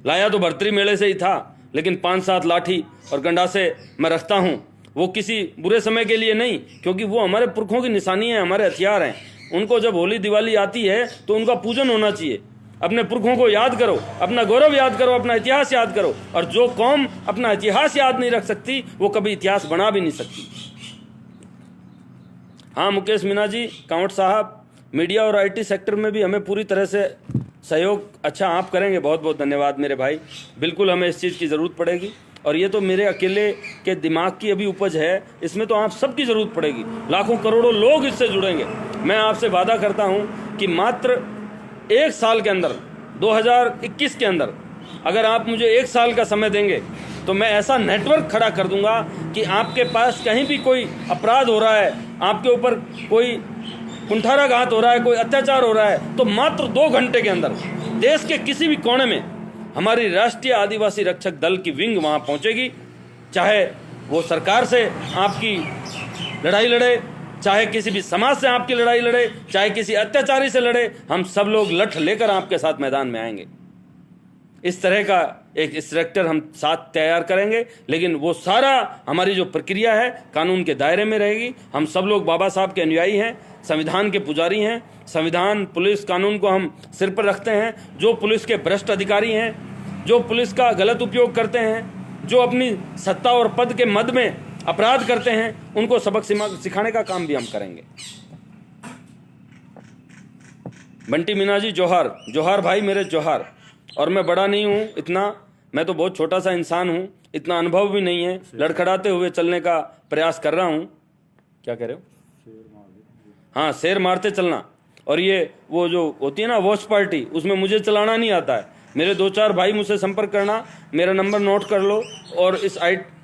Speaker 1: लाया तो भर्तरी मेले से ही था, लेकिन 5-7 लाठी और गंडासे मैं रखता हूँ। वो किसी बुरे समय के लिए नहीं, क्योंकि वो हमारे पुरखों की निशानी है, हमारे हथियार हैं। उनको जब होली दिवाली आती है तो उनका पूजन होना चाहिए। अपने पुरखों को याद करो, अपना गौरव याद करो, अपना इतिहास याद करो। और जो कौम अपना इतिहास याद नहीं रख सकती वो कभी इतिहास बना भी नहीं सकती। हाँ मुकेश मीना जी, कांवट साहब, मीडिया और आईटी सेक्टर में भी हमें पूरी तरह से सहयोग अच्छा आप करेंगे, बहुत बहुत धन्यवाद मेरे भाई। बिल्कुल हमें इस चीज़ की ज़रूरत पड़ेगी और ये तो मेरे अकेले के दिमाग की अभी उपज है, इसमें तो आप सबकी ज़रूरत पड़ेगी। लाखों करोड़ों लोग इससे जुड़ेंगे। मैं आपसे वादा करता हूँ कि मात्र 1 साल के अंदर, 2021 के अंदर, अगर आप मुझे 1 साल का समय देंगे तो मैं ऐसा नेटवर्क खड़ा कर दूंगा कि आपके पास कहीं भी कोई अपराध हो रहा है, आपके ऊपर कोई कुंठाराघात हो रहा है, कोई अत्याचार हो रहा है, तो मात्र 2 घंटे के अंदर देश के किसी भी कोने में हमारी राष्ट्रीय आदिवासी रक्षक दल की विंग वहां पहुंचेगी। चाहे वो सरकार से आपकी लड़ाई लड़े, चाहे किसी भी समाज से आपकी लड़ाई लड़े, चाहे किसी अत्याचारी से लड़े, हम सब लोग लठ लेकर आपके साथ मैदान में आएंगे। इस तरह का एक स्ट्रक्चर हम साथ तैयार करेंगे, लेकिन वो सारा हमारी जो प्रक्रिया है कानून के दायरे में रहेगी। हम सब लोग बाबा साहब के अनुयायी हैं, संविधान के पुजारी हैं। संविधान, पुलिस, कानून को हम सिर पर रखते हैं। जो पुलिस के भ्रष्ट अधिकारी हैं, जो पुलिस का गलत उपयोग करते हैं, जो अपनी सत्ता और पद के मद में अपराध करते हैं, उनको सबक सिखाने का काम भी हम करेंगे। बंटी मीना जी जोहार। जोहार भाई मेरे, जोहार। और मैं बड़ा नहीं हूँ इतना, मैं तो बहुत छोटा सा इंसान हूँ, इतना अनुभव भी नहीं है। लड़खड़ाते हुए चलने का प्रयास कर रहा हूँ। क्या कह रहे हो? हाँ, शेर मारते चलना। और ये वो जो होती है ना वॉच पार्टी, उसमें मुझे चलाना नहीं आता है। मेरे 2-4 भाई मुझसे संपर्क करना, मेरा नंबर नोट कर लो। और इस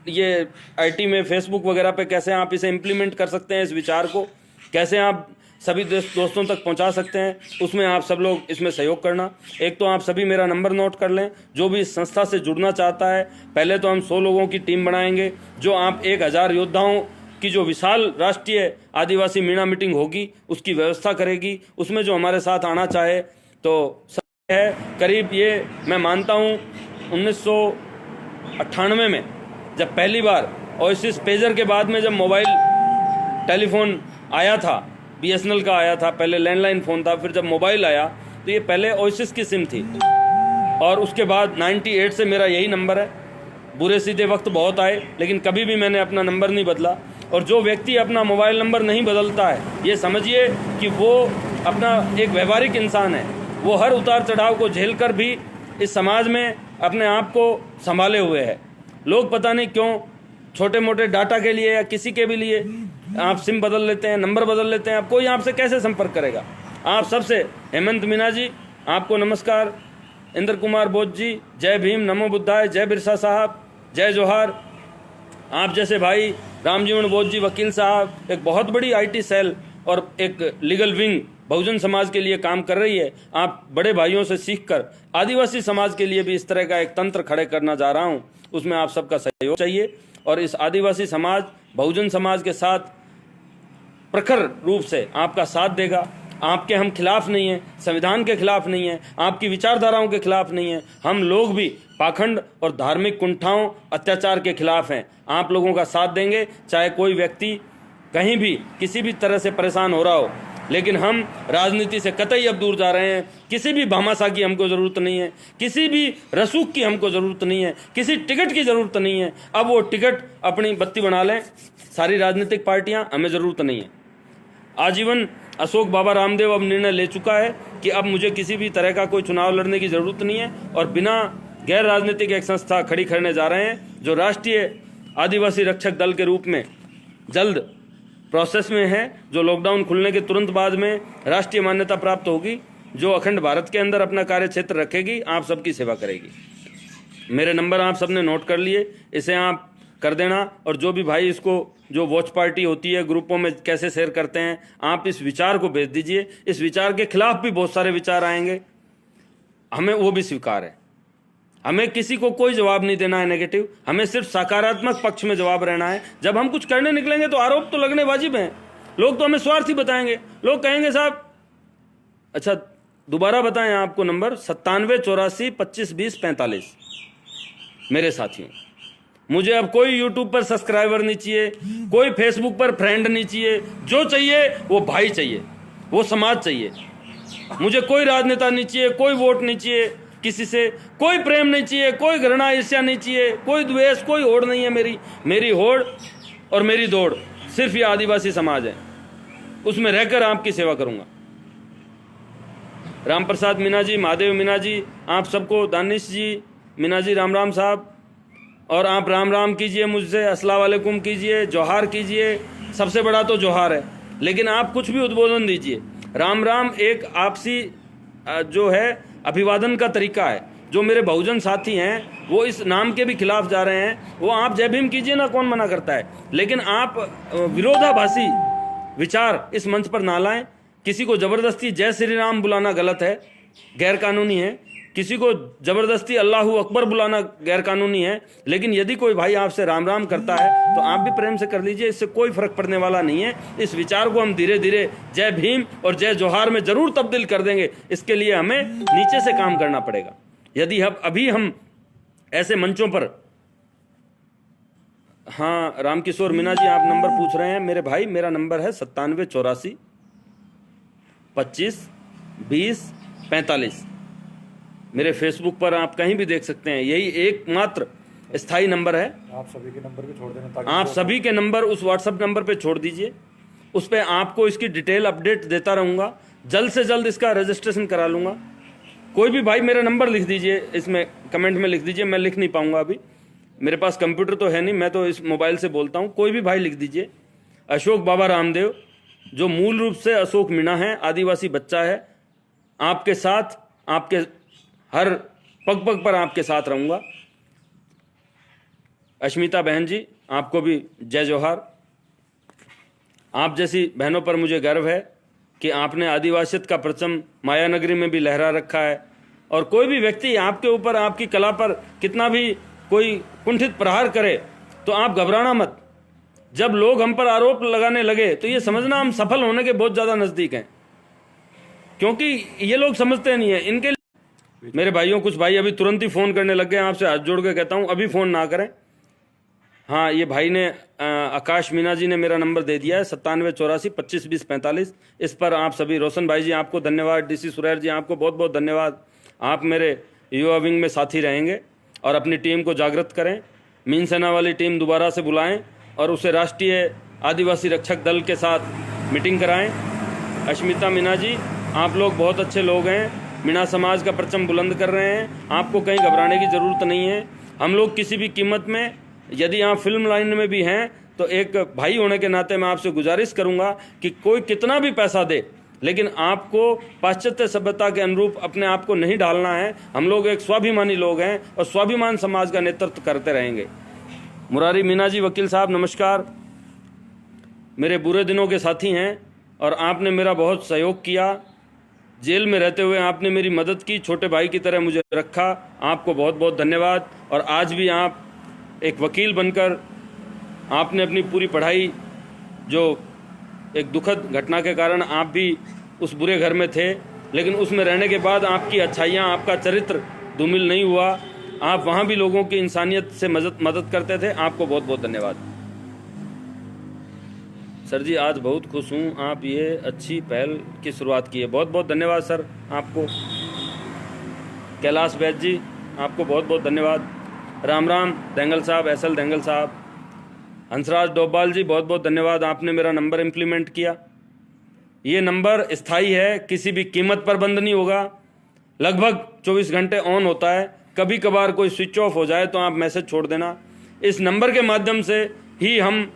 Speaker 1: ये आईटी में, फेसबुक वगैरह पे कैसे आप इसे इम्प्लीमेंट कर सकते हैं, इस विचार को कैसे आप सभी दोस्तों तक पहुंचा सकते हैं, उसमें आप सब लोग इसमें सहयोग करना। एक तो आप सभी मेरा नंबर नोट कर लें। जो भी इस संस्था से जुड़ना चाहता है, पहले तो हम 100 लोगों की टीम बनाएंगे, जो आप 1000 योद्धाओं की जो विशाल राष्ट्रीय आदिवासी मीणा मीटिंग होगी उसकी व्यवस्था करेगी। उसमें जो हमारे साथ आना चाहे तो सब है। करीब ये मैं मानता हूँ 1998 में जब पहली बार ओएसिस पेजर के बाद में जब मोबाइल टेलीफोन आया था, बीएसएनएल का आया था, पहले लैंडलाइन फ़ोन था, फिर जब मोबाइल आया तो ये पहले ओएसिस की सिम थी। और उसके बाद 98 से मेरा यही नंबर है। बुरे सीधे वक्त बहुत आए, लेकिन कभी भी मैंने अपना नंबर नहीं बदला। और जो व्यक्ति अपना मोबाइल नंबर नहीं बदलता है, ये समझिए कि वो अपना एक व्यवहारिक इंसान है। वो हर उतार चढ़ाव को झेल कर भी इस समाज में अपने आप को संभाले हुए है। लोग पता नहीं क्यों छोटे मोटे डाटा के लिए या किसी के भी लिए आप सिम बदल लेते हैं, नंबर बदल लेते हैं। आप कोई आपसे कैसे संपर्क करेगा? आप सबसे, हेमंत मीना जी आपको नमस्कार, इंद्र कुमार बोध जी जय भीम, नमो बुद्धाय, जय बिरसा साहब, जय जोहार। आप जैसे भाई रामजीवन बोध जी वकील साहब, एक बहुत बड़ी आईटी सेल और एक लीगल विंग बहुजन समाज के लिए काम कर रही है। आप बड़े भाइयों से सीखकर आदिवासी समाज के लिए भी इस तरह का एक तंत्र खड़े करना जा रहा हूं, उसमें आप सबका सहयोग चाहिए। और इस आदिवासी समाज बहुजन समाज के साथ प्रखर रूप से आपका साथ देगा। आपके हम खिलाफ नहीं हैं, संविधान के खिलाफ नहीं हैं, आपकी विचारधाराओं के खिलाफ नहीं हैं। हम लोग भी पाखंड और धार्मिक कुंठाओं, अत्याचार के खिलाफ हैं। आप लोगों का साथ देंगे, चाहे कोई व्यक्ति कहीं भी किसी भी तरह से परेशान हो रहा हो। लेकिन हम राजनीति से कतई अब दूर जा रहे हैं। किसी भी भामाशाह की हमको ज़रूरत नहीं है, किसी भी रसूख की हमको ज़रूरत नहीं है, किसी टिकट की ज़रूरत नहीं है। अब वो टिकट अपनी बत्ती बना लें सारी राजनीतिक पार्टियां, हमें ज़रूरत नहीं है। आजीवन अशोक बाबा रामदेव अब निर्णय ले चुका है कि अब मुझे किसी भी तरह का कोई चुनाव लड़ने की ज़रूरत नहीं है। और बिना गैर राजनीतिक एक संस्था खड़ी करने जा रहे हैं जो राष्ट्रीय आदिवासी रक्षक दल के रूप में जल्द प्रोसेस में है, जो लॉकडाउन खुलने के तुरंत बाद में राष्ट्रीय मान्यता प्राप्त होगी, जो अखंड भारत के अंदर अपना कार्य क्षेत्र रखेगी, आप सबकी सेवा करेगी। मेरे नंबर आप सबने नोट कर लिए, इसे आप कर देना। और जो भी भाई इसको, जो वॉच पार्टी होती है, ग्रुपों में कैसे शेयर करते हैं, आप इस विचार को भेज दीजिए। इस विचार के खिलाफ भी बहुत सारे विचार आएंगे, हमें वो भी स्वीकार है। हमें किसी को कोई जवाब नहीं देना है नेगेटिव, हमें सिर्फ सकारात्मक पक्ष में जवाब रहना है। जब हम कुछ करने निकलेंगे तो आरोप तो लगने वाजिब हैं। लोग तो हमें स्वार्थी बताएंगे, लोग कहेंगे साहब, अच्छा दोबारा बताएं आपको नंबर 9784252045। मेरे साथियों, मुझे अब कोई यूट्यूब पर सब्सक्राइबर नहीं चाहिए, कोई फेसबुक पर फ्रेंड नहीं चाहिए। जो चाहिए वो भाई चाहिए, वो समाज चाहिए। मुझे कोई राजनेता नहीं चाहिए, कोई वोट नहीं चाहिए किसी से, कोई प्रेम नहीं चाहिए, कोई घृणा ईर्ष्या नहीं चाहिए, कोई द्वेष, कोई होड़ नहीं है। मेरी होड़ और मेरी दौड़ सिर्फ ये आदिवासी समाज है, उसमें रहकर आपकी सेवा करूंगा। राम प्रसाद मीना जी, महादेव मीना जी, आप सबको, दानिश जी, मीना जी, राम राम साहब, और आप राम राम कीजिए मुझसे, अस्सलाम वालेकुम कीजिए, जोहार कीजिए। सबसे बड़ा तो जोहार है, लेकिन आप कुछ भी उद्बोधन दीजिए। राम राम एक आपसी जो है अभिवादन का तरीका है। जो मेरे बहुजन साथी हैं वो इस नाम के भी खिलाफ जा रहे हैं, वो आप जय भीम कीजिए ना, कौन मना करता है, लेकिन आप विरोधाभासी विचार इस मंच पर ना लाएं। किसी को जबरदस्ती जय श्री राम बुलाना गलत है, गैर कानूनी है। किसी को जबरदस्ती अल्लाहू अकबर बुलाना गैर कानूनी है। लेकिन यदि कोई भाई आपसे राम राम करता है तो आप भी प्रेम से कर लीजिए, इससे कोई फर्क पड़ने वाला नहीं है। इस विचार को हम धीरे धीरे जय भीम और जय जोहार में जरूर तब्दील कर देंगे। इसके लिए हमें नीचे से काम करना पड़ेगा। यदि अभी हम ऐसे मंचों पर, हाँ रामकिशोर मीना जी आप नंबर पूछ रहे हैं मेरे भाई, मेरा नंबर है 9784 25 20 45। मेरे फेसबुक पर आप कहीं भी देख सकते हैं, यही एकमात्र स्थायी नंबर है।
Speaker 2: आप सभी के नंबर भी छोड़ देना,
Speaker 1: आप सभी के नंबर उस व्हाट्सएप नंबर पे छोड़ दीजिए, उस पर आपको इसकी डिटेल अपडेट देता रहूँगा। जल्द से जल्द इसका रजिस्ट्रेशन करा लूँगा। कोई भी भाई मेरा नंबर लिख दीजिए, इसमें कमेंट में लिख दीजिए, मैं लिख नहीं पाऊँगा अभी, मेरे पास कंप्यूटर तो है नहीं, मैं तो इस मोबाइल से बोलता हूँ। कोई भी भाई लिख दीजिए। अशोक बाबा रामदेव, जो मूल रूप से अशोक मीणा है, आदिवासी बच्चा है, आपके साथ, आपके हर पग पग पर आपके साथ रहूँगा। अश्मिता बहन जी आपको भी जय जोहार। आप जैसी बहनों पर मुझे गर्व है कि आपने आदिवासियत का परचम माया नगरी में भी लहरा रखा है। और कोई भी व्यक्ति आपके ऊपर, आपकी कला पर कितना भी कोई कुंठित प्रहार करे तो आप घबराना मत। जब लोग हम पर आरोप लगाने लगे तो ये समझना हम सफल होने के बहुत ज़्यादा नज़दीक हैं, क्योंकि ये लोग समझते नहीं है। इनके मेरे भाइयों, कुछ भाई अभी तुरंत ही फ़ोन करने लग गए। आपसे हाथ जोड़ के कहता हूँ अभी फ़ोन ना करें। हाँ, ये भाई ने, आकाश मीना जी ने मेरा नंबर दे दिया है 9784 25 20 45। इस पर आप सभी, रोशन भाई जी आपको धन्यवाद, डीसी सुरैर जी आपको बहुत बहुत धन्यवाद। आप मेरे युवा विंग में साथी रहेंगे और अपनी टीम को जागृत करें। मीन सेना वाली टीम दोबारा से बुलाएं और उसे राष्ट्रीय आदिवासी रक्षक दल के साथ मीटिंग कराएं। अश्मिता मीना जी, आप लोग बहुत अच्छे लोग हैं, मीणा समाज का परचम बुलंद कर रहे हैं, आपको कहीं घबराने की ज़रूरत नहीं है। हम लोग किसी भी कीमत में, यदि आप फिल्म लाइन में भी हैं तो एक भाई होने के नाते मैं आपसे गुजारिश करूंगा कि कोई कितना भी पैसा दे, लेकिन आपको पाश्चात्य सभ्यता के अनुरूप अपने आप को नहीं ढालना है। हम लोग एक स्वाभिमानी लोग हैं और स्वाभिमान समाज का नेतृत्व करते रहेंगे। मुरारी मीना जी वकील साहब नमस्कार, मेरे बुरे दिनों के साथी हैं और आपने मेरा बहुत सहयोग किया। जेल में रहते हुए आपने मेरी मदद की, छोटे भाई की तरह मुझे रखा, आपको बहुत बहुत धन्यवाद। और आज भी आप एक वकील बनकर आपने अपनी पूरी पढ़ाई, जो एक दुखद घटना के कारण आप भी उस बुरे घर में थे, लेकिन उसमें रहने के बाद आपकी अच्छाइयाँ, आपका चरित्र धूमिल नहीं हुआ। आप वहाँ भी लोगों की इंसानियत से मदद करते थे। आपको बहुत बहुत धन्यवाद। सर जी आज बहुत खुश हूँ, आप ये अच्छी पहल की शुरुआत की है। बहुत बहुत धन्यवाद सर आपको। कैलाश वैद्य जी आपको बहुत बहुत धन्यवाद। राम राम देंगल साहब, एसएल देंगल साहब। हंसराज डोभाल जी बहुत बहुत धन्यवाद, आपने मेरा नंबर इम्प्लीमेंट किया। ये नंबर स्थायी है, किसी भी कीमत पर बंद नहीं होगा, लगभग 24 घंटे ऑन होता है। कभी कभार कोई स्विच ऑफ हो जाए तो आप मैसेज छोड़ देना। इस नंबर के माध्यम से ही हम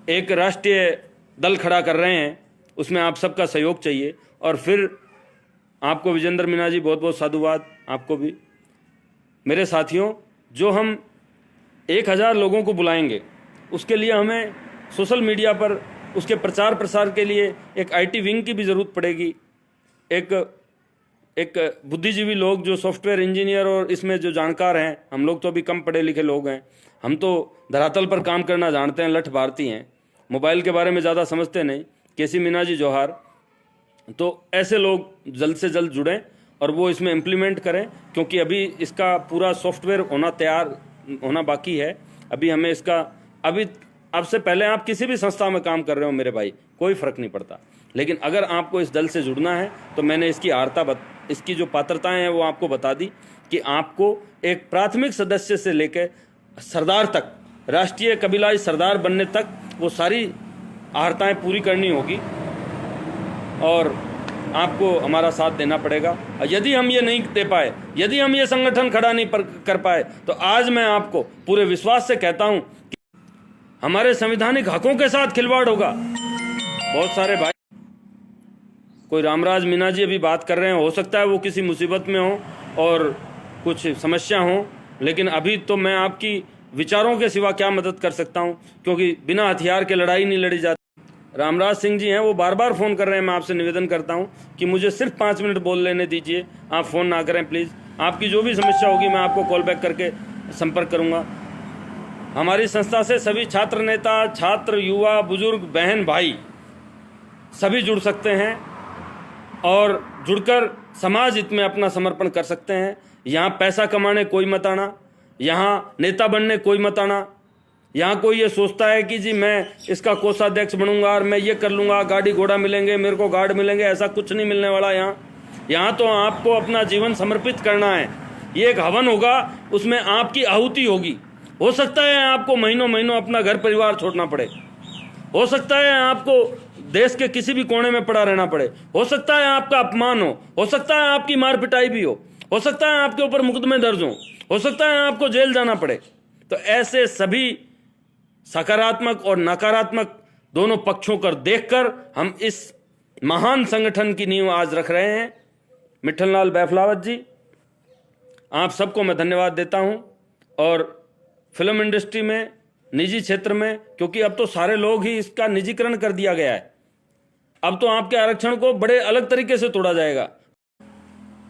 Speaker 1: एक राष्ट्रीय दल खड़ा कर रहे हैं, उसमें आप सबका सहयोग चाहिए। और फिर आपको विजेंद्र मीना जी बहुत बहुत साधुवाद, आपको भी। मेरे साथियों, जो हम 1000 लोगों को बुलाएंगे, उसके लिए हमें सोशल मीडिया पर उसके प्रचार प्रसार के लिए एक आईटी विंग की भी ज़रूरत पड़ेगी। एक बुद्धिजीवी लोग, जो सॉफ्टवेयर इंजीनियर और इसमें जो जानकार हैं, हम लोग तो अभी कम पढ़े लिखे लोग हैं, हम तो धरातल पर काम करना जानते हैं, लठ भारती हैं, मोबाइल के बारे में ज़्यादा समझते नहीं। केसी मीना जी जोहार। तो ऐसे लोग जल्द से जल्द जुड़ें और वो इसमें इम्प्लीमेंट करें, क्योंकि अभी इसका पूरा सॉफ्टवेयर होना, तैयार होना बाकी है। अभी हमें इसका, अभी अब से पहले आप किसी भी संस्था में काम कर रहे हो मेरे भाई, कोई फर्क नहीं पड़ता, लेकिन अगर आपको इस दल से जुड़ना है तो मैंने इसकी जो पात्रताएं हैं वो आपको बता दी कि आपको एक प्राथमिक सदस्य से लेकर सरदार तक, राष्ट्रीय कबीलाई सरदार बनने तक वो सारी आर्ताएं पूरी करनी होगी और आपको हमारा साथ देना पड़ेगा। यदि हम ये नहीं दे पाए, यदि हम ये संगठन खड़ा नहीं कर पाए, तो आज मैं आपको पूरे विश्वास से कहता हूं कि हमारे संवैधानिक हकों के साथ खिलवाड़ होगा। बहुत सारे भाई, कोई रामराज मीना जी अभी बात कर रहे हैं, हो सकता है वो किसी मुसीबत में हो और कुछ समस्या हो, लेकिन अभी तो मैं आपकी विचारों के सिवा क्या मदद कर सकता हूं, क्योंकि बिना हथियार के लड़ाई नहीं लड़ी जाती। रामराज सिंह जी हैं, वो बार बार फ़ोन कर रहे हैं। मैं आपसे निवेदन करता हूं कि मुझे सिर्फ 5 मिनट बोल लेने दीजिए, आप फ़ोन ना करें प्लीज़। आपकी जो भी समस्या होगी मैं आपको कॉल बैक करके संपर्क करूंगा। हमारी संस्था से सभी छात्र नेता, छात्र, युवा, बुजुर्ग, बहन, भाई सभी जुड़ सकते हैं और जुड़कर समाज हित में अपना समर्पण कर सकते हैं। यहाँ पैसा कमाने कोई मत आना, यहाँ नेता बनने कोई मत आना। यहाँ कोई ये सोचता है कि जी मैं इसका कोषाध्यक्ष बनूंगा और मैं ये कर लूँगा, गाड़ी घोड़ा मिलेंगे, मेरे को गार्ड मिलेंगे, ऐसा कुछ नहीं मिलने वाला। यहाँ तो आपको अपना जीवन समर्पित करना है। ये एक हवन होगा, उसमें आपकी आहुति होगी। हो सकता है आपको महीनों महीनों अपना घर परिवार छोड़ना पड़े, हो सकता है आपको देश के किसी भी कोने में पड़ा रहना पड़े, हो सकता है आपका अपमान हो सकता है आपकी मार पिटाई भी हो सकता है आपके ऊपर मुकदमे दर्ज हो सकता है आपको जेल जाना पड़े। तो ऐसे सभी सकारात्मक और नकारात्मक दोनों पक्षों कर देखकर हम इस महान संगठन की नींव आज रख रहे हैं। मिट्ठनलाल बैफलावत जी, आप सबको मैं धन्यवाद देता हूं। और फिल्म इंडस्ट्री में, निजी क्षेत्र में, क्योंकि अब तो सारे लोग ही इसका निजीकरण कर दिया गया है, अब तो आपके आरक्षण को बड़े अलग तरीके से तोड़ा जाएगा।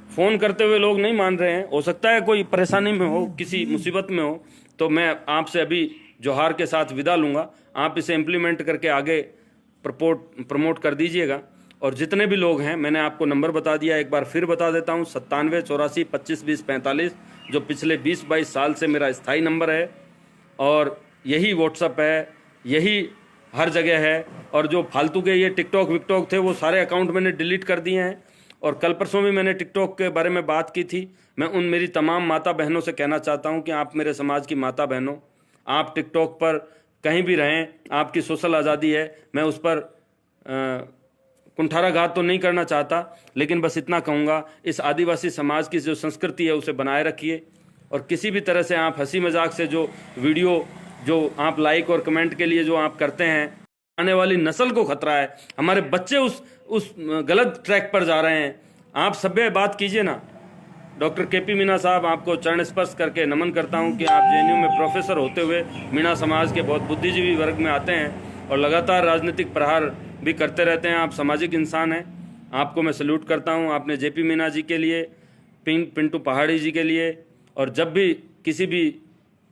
Speaker 1: फोन करते हुए लोग नहीं मान रहे हैं, हो सकता है कोई परेशानी में हो, किसी मुसीबत में हो, तो मैं आपसे अभी जोहार के साथ विदा लूँगा। आप इसे इम्प्लीमेंट करके आगे प्रमोट कर दीजिएगा। और जितने भी लोग हैं, मैंने आपको नंबर बता दिया, एक बार फिर बता देता हूँ, 97 84 25 20 45, जो पिछले 20-22 साल से मेरा स्थायी नंबर है और यही व्हाट्सअप है, यही हर जगह है। और जो फालतू के ये टिकटॉक विकटॉक थे वो सारे अकाउंट मैंने डिलीट कर दिए हैं। और कल परसों भी मैंने टिकटॉक के बारे में बात की थी। मैं उन मेरी तमाम माता बहनों से कहना चाहता हूं कि आप मेरे समाज की माता बहनों, आप टिकटॉक पर कहीं भी रहें, आपकी सोशल आज़ादी है। मैं उस पर कुंठाराघात तो नहीं करना चाहता, लेकिन बस इतना कहूँगा, इस आदिवासी समाज की जो संस्कृति है उसे बनाए रखिए। और किसी भी तरह से आप हंसी मजाक से जो वीडियो जो आप लाइक और कमेंट के लिए जो आप करते हैं, आने वाली नस्ल को खतरा है। हमारे बच्चे उस गलत ट्रैक पर जा रहे हैं। आप सभ्य बात कीजिए ना। डॉक्टर केपी मीना साहब, आपको चरण स्पर्श करके नमन करता हूं कि आप जेएनयू में प्रोफेसर होते हुए मीना समाज के बहुत बुद्धिजीवी वर्ग में आते हैं और लगातार राजनीतिक प्रहार भी करते रहते हैं। आप सामाजिक इंसान हैं, आपको मैं सल्यूट करता हूं। आपने जेपी मीना जी के लिए, पिंटू पहाड़ी जी के लिए, और जब भी किसी भी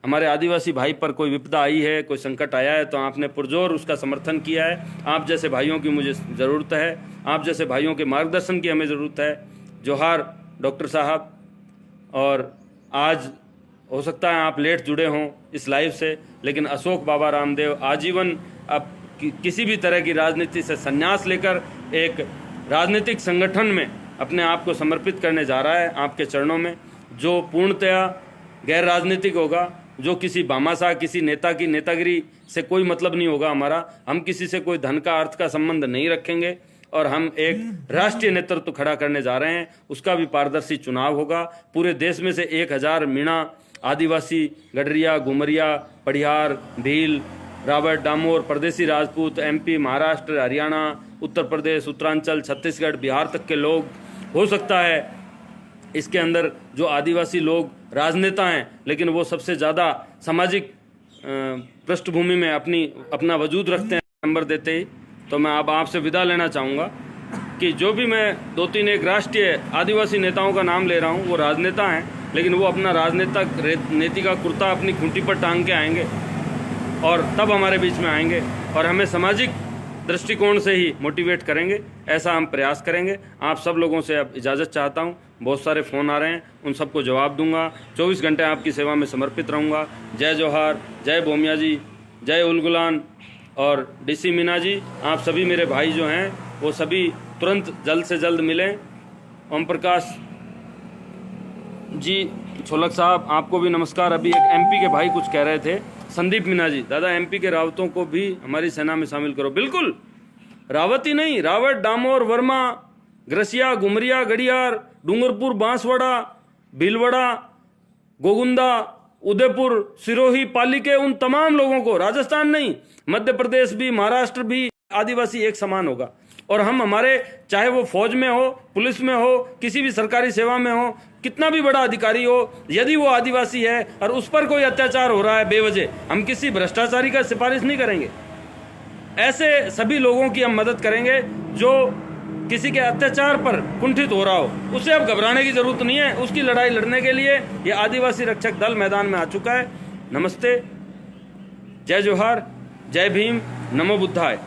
Speaker 1: हमारे आदिवासी भाई पर कोई विपदा आई है, कोई संकट आया है, तो आपने पुरजोर उसका समर्थन किया है। आप जैसे भाइयों की मुझे ज़रूरत है, आप जैसे भाइयों के मार्गदर्शन की हमें ज़रूरत है। जोहार डॉक्टर साहब। और आज हो सकता है आप लेट जुड़े हों इस लाइव से, लेकिन अशोक बाबा रामदेव आजीवन अब किसी भी तरह की राजनीति से संन्यास लेकर एक राजनीतिक संगठन में अपने आप को समर्पित करने जा रहा है आपके चरणों में, जो पूर्णतया गैर राजनीतिक होगा, जो किसी भामाशाह, किसी नेता की नेतागिरी से कोई मतलब नहीं होगा हमारा। हम किसी से कोई धन का, अर्थ का संबंध नहीं रखेंगे और हम एक राष्ट्रीय नेतृत्व खड़ा करने जा रहे हैं। उसका भी पारदर्शी चुनाव होगा। पूरे देश में से 1000 मीणा, आदिवासी, गडरिया, घुमरिया, पढ़ियार, भील, रावत, डामोर, परदेसी राजपूत, एमपी, महाराष्ट्र, हरियाणा, उत्तर प्रदेश, उत्तरांचल, छत्तीसगढ़, बिहार तक के लोग, हो सकता है इसके अंदर जो आदिवासी लोग राजनेता हैं, लेकिन वो सबसे ज़्यादा सामाजिक पृष्ठभूमि में अपना वजूद रखते हैं नंबर देते ही। तो मैं अब आपसे विदा लेना चाहूँगा कि जो भी मैं 2-3 एक राष्ट्रीय आदिवासी नेताओं का नाम ले रहा हूँ, वो राजनेता हैं, लेकिन वो अपना नीति का कुर्ता अपनी खूंटी पर टांग के आएंगे और तब हमारे बीच में आएंगे और हमें सामाजिक दृष्टिकोण से ही मोटिवेट करेंगे। ऐसा हम प्रयास करेंगे। आप सब लोगों से अब इजाज़त चाहता हूँ। बहुत सारे फ़ोन आ रहे हैं, उन सबको जवाब दूंगा। 24 घंटे आपकी सेवा में समर्पित रहूँगा। जय जोहार, जय भोमिया जी, जय उलगुलान और डीसी मीना जी, आप सभी मेरे भाई जो हैं वो सभी तुरंत जल्द से जल्द मिलें। ओम प्रकाश जी छोलक साहब, आपको भी नमस्कार। अभी एक एमपी के भाई कुछ कह रहे थे, संदीप मीना जी, दादा एमपी के रावतों को भी हमारी सेना में शामिल करो। बिल्कुल, रावत ही नहीं, रावत, डामोर, वर्मा, ग्रसिया, घुमरिया, गड़ियार, डूंगरपुर, बांसवाड़ा, भीलवाड़ा, गोगुंदा, उदयपुर, सिरोही, पाली के उन तमाम लोगों को, राजस्थान नहीं, मध्य प्रदेश भी, महाराष्ट्र भी, आदिवासी एक समान होगा। और हम हमारे, चाहे वो फौज में हो, पुलिस में हो, किसी भी सरकारी सेवा में हो, कितना भी बड़ा अधिकारी हो, यदि वो आदिवासी है और उस पर कोई अत्याचार हो रहा है बेवजह, हम किसी भ्रष्टाचारी का सिफारिश नहीं करेंगे। ऐसे सभी लोगों की हम मदद करेंगे जो किसी के अत्याचार पर कुंठित हो रहा हो। उसे अब घबराने की जरूरत नहीं है। उसकी लड़ाई लड़ने के लिए ये आदिवासी रक्षक दल मैदान में आ चुका है। नमस्ते, जय जोहार, जय भीम, नमो बुद्धाय।